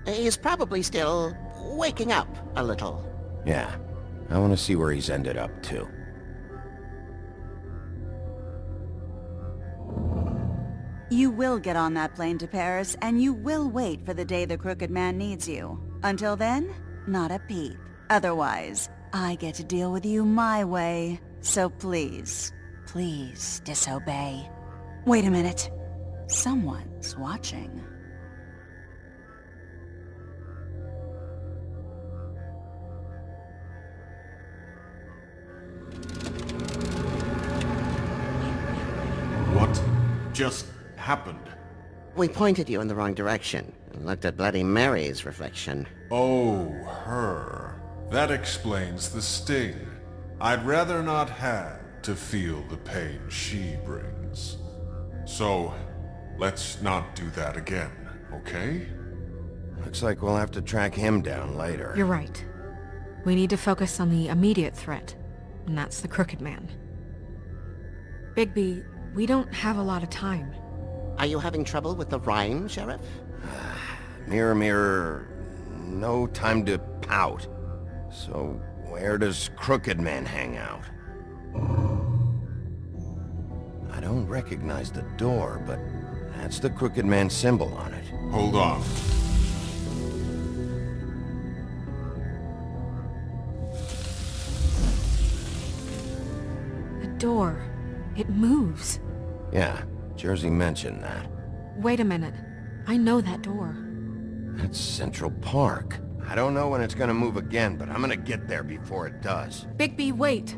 He's probably still waking up a little. Yeah, I want to see where he's ended up, too. You will get on that plane to Paris, and you will wait for the day the Crooked Man needs you. Until then, not a peep. Otherwise, I get to deal with you my way. So please, please disobey. Wait a minute. Someone's watching. What just happened? We pointed you in the wrong direction and looked at Bloody Mary's reflection. Oh, her. That explains the sting. I'd rather not have to feel the pain she brings. So, let's not do that again, okay? Looks like we'll have to track him down later. You're right. We need to focus on the immediate threat, and that's the Crooked Man. Bigby, we don't have a lot of time. Are you having trouble with the rhyme, Sheriff? Mirror, mirror, no time to pout. So, where does Crooked Man hang out? I don't recognize the door, but that's the Crooked Man symbol on it. Hold on. The door. It moves. Yeah, Jersey mentioned that. Wait a minute. I know that door. That's Central Park. I don't know when it's gonna move again, but I'm gonna get there before it does. Bigby, wait!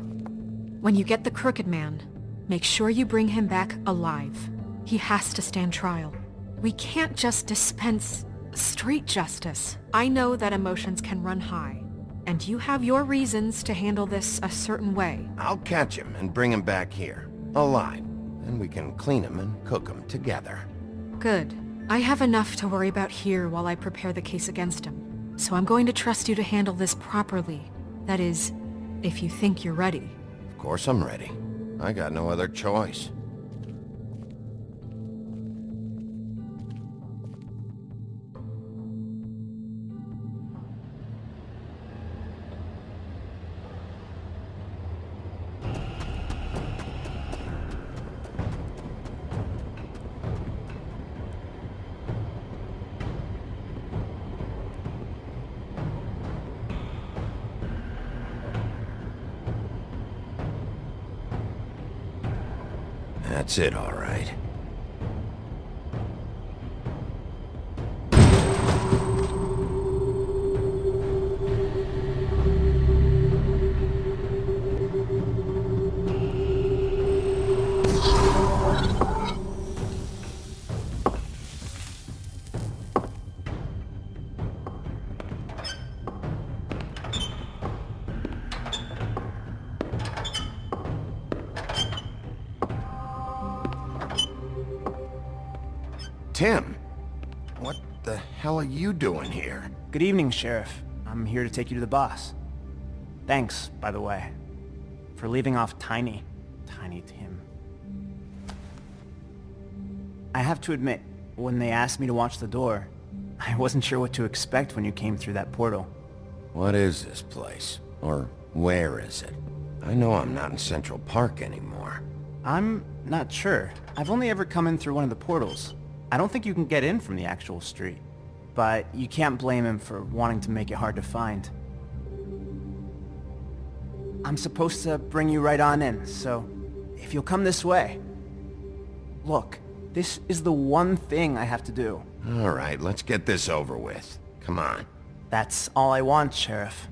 When you get the Crooked Man, make sure you bring him back alive. He has to stand trial. We can't just dispense street justice. I know that emotions can run high, and you have your reasons to handle this a certain way. I'll catch him and bring him back here, alive. And we can clean him and cook him together. Good. I have enough to worry about here while I prepare the case against him. So I'm going to trust you to handle this properly. That is, if you think you're ready. Of course I'm ready. I got no other choice. That's it, all right. Tim, what the hell are you doing here? Good evening, Sheriff. I'm here to take you to the boss. Thanks, by the way, for leaving off Tiny Tim. I have to admit, when they asked me to watch the door, I wasn't sure what to expect when you came through that portal. What is this place? Or where is it? I know I'm not in Central Park anymore. I'm not sure. I've only ever come in through one of the portals. I don't think you can get in from the actual street. But you can't blame him for wanting to make it hard to find. I'm supposed to bring you right on in, so if you'll come this way. Look, this is the one thing I have to do. All right, let's get this over with. Come on. That's all I want, Sheriff.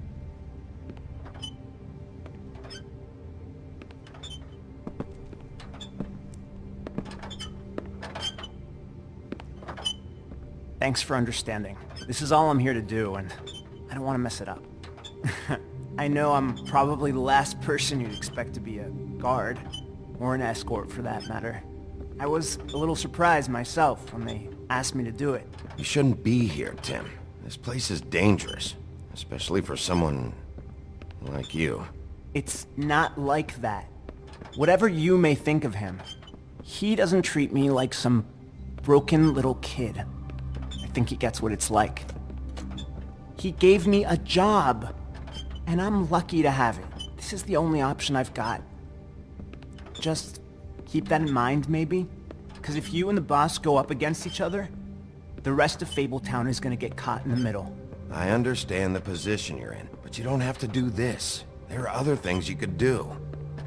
Thanks for understanding. This is all I'm here to do, and I don't want to mess it up. I know I'm probably the last person you'd expect to be a guard, or an escort for that matter. I was a little surprised myself when they asked me to do it. You shouldn't be here, Tim. This place is dangerous, especially for someone like you. It's not like that. Whatever you may think of him, he doesn't treat me like some broken little kid. I think he gets what it's like. He gave me a job, and I'm lucky to have it. This is the only option I've got. Just keep that in mind, maybe? Because if you and the boss go up against each other, the rest of Fabletown is gonna get caught in the middle. I understand the position you're in, but you don't have to do this. There are other things you could do.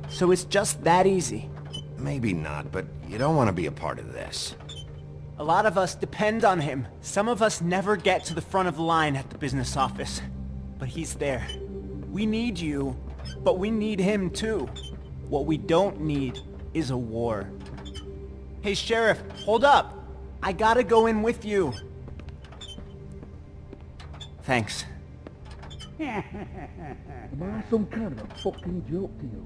So it's just that easy? Maybe not, but you don't want to be a part of this. A lot of us depend on him. Some of us never get to the front of the line at the business office. But he's there. We need you, but we need him too. What we don't need is a war. Hey, Sheriff, hold up! I gotta go in with you. Thanks. Am I some kind of a fucking joke to you?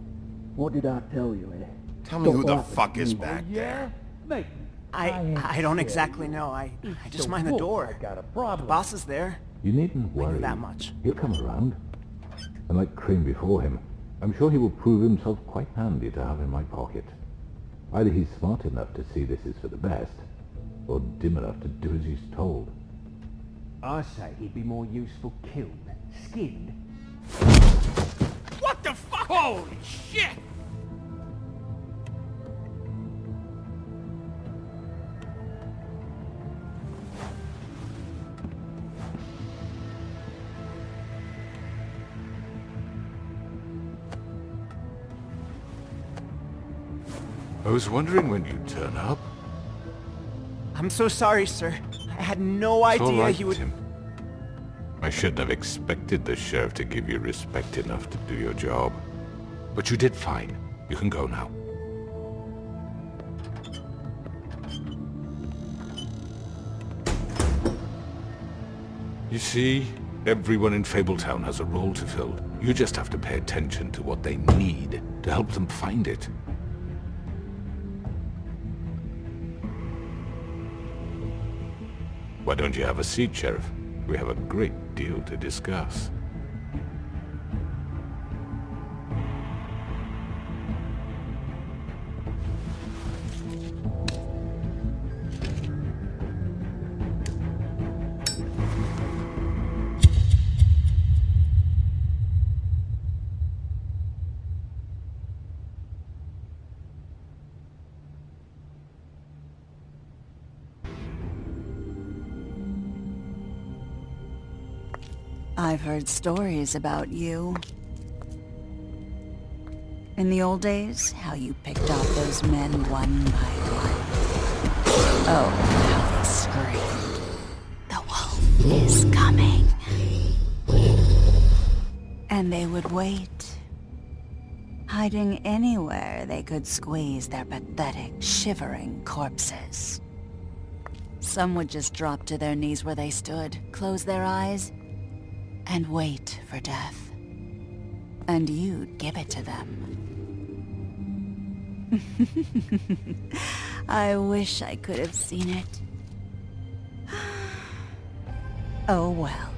What did I tell you, eh? Tell me who the fuck is back there. Mate, I don't exactly know. I just mind the door. The boss is there. You needn't I know worry. that much. He'll come around. And like Crane before him, I'm sure he will prove himself quite handy to have in my pocket. Either he's smart enough to see this is for the best, or dim enough to do as he's told. I say he'd be more useful killed, skinned, What the fuck? Holy shit! I was wondering when you'd turn up. I'm so sorry, sir. I had no It's all idea right, he would... Tim. I shouldn't have expected the sheriff to give you respect enough to do your job. But you did fine. You can go now. You see, everyone in Fabletown has a role to fill. You just have to pay attention to what they need to help them find it. Why don't you have a seat, Sheriff? We have a great deal to discuss. I've heard stories about you. In the old days, how you picked off those men one by one. Oh, how they screamed. The wolf is coming. And they would wait, hiding anywhere they could squeeze their pathetic, shivering corpses. Some would just drop to their knees where they stood, close their eyes, and wait for death. And you'd give it to them. I wish I could have seen it. Oh well.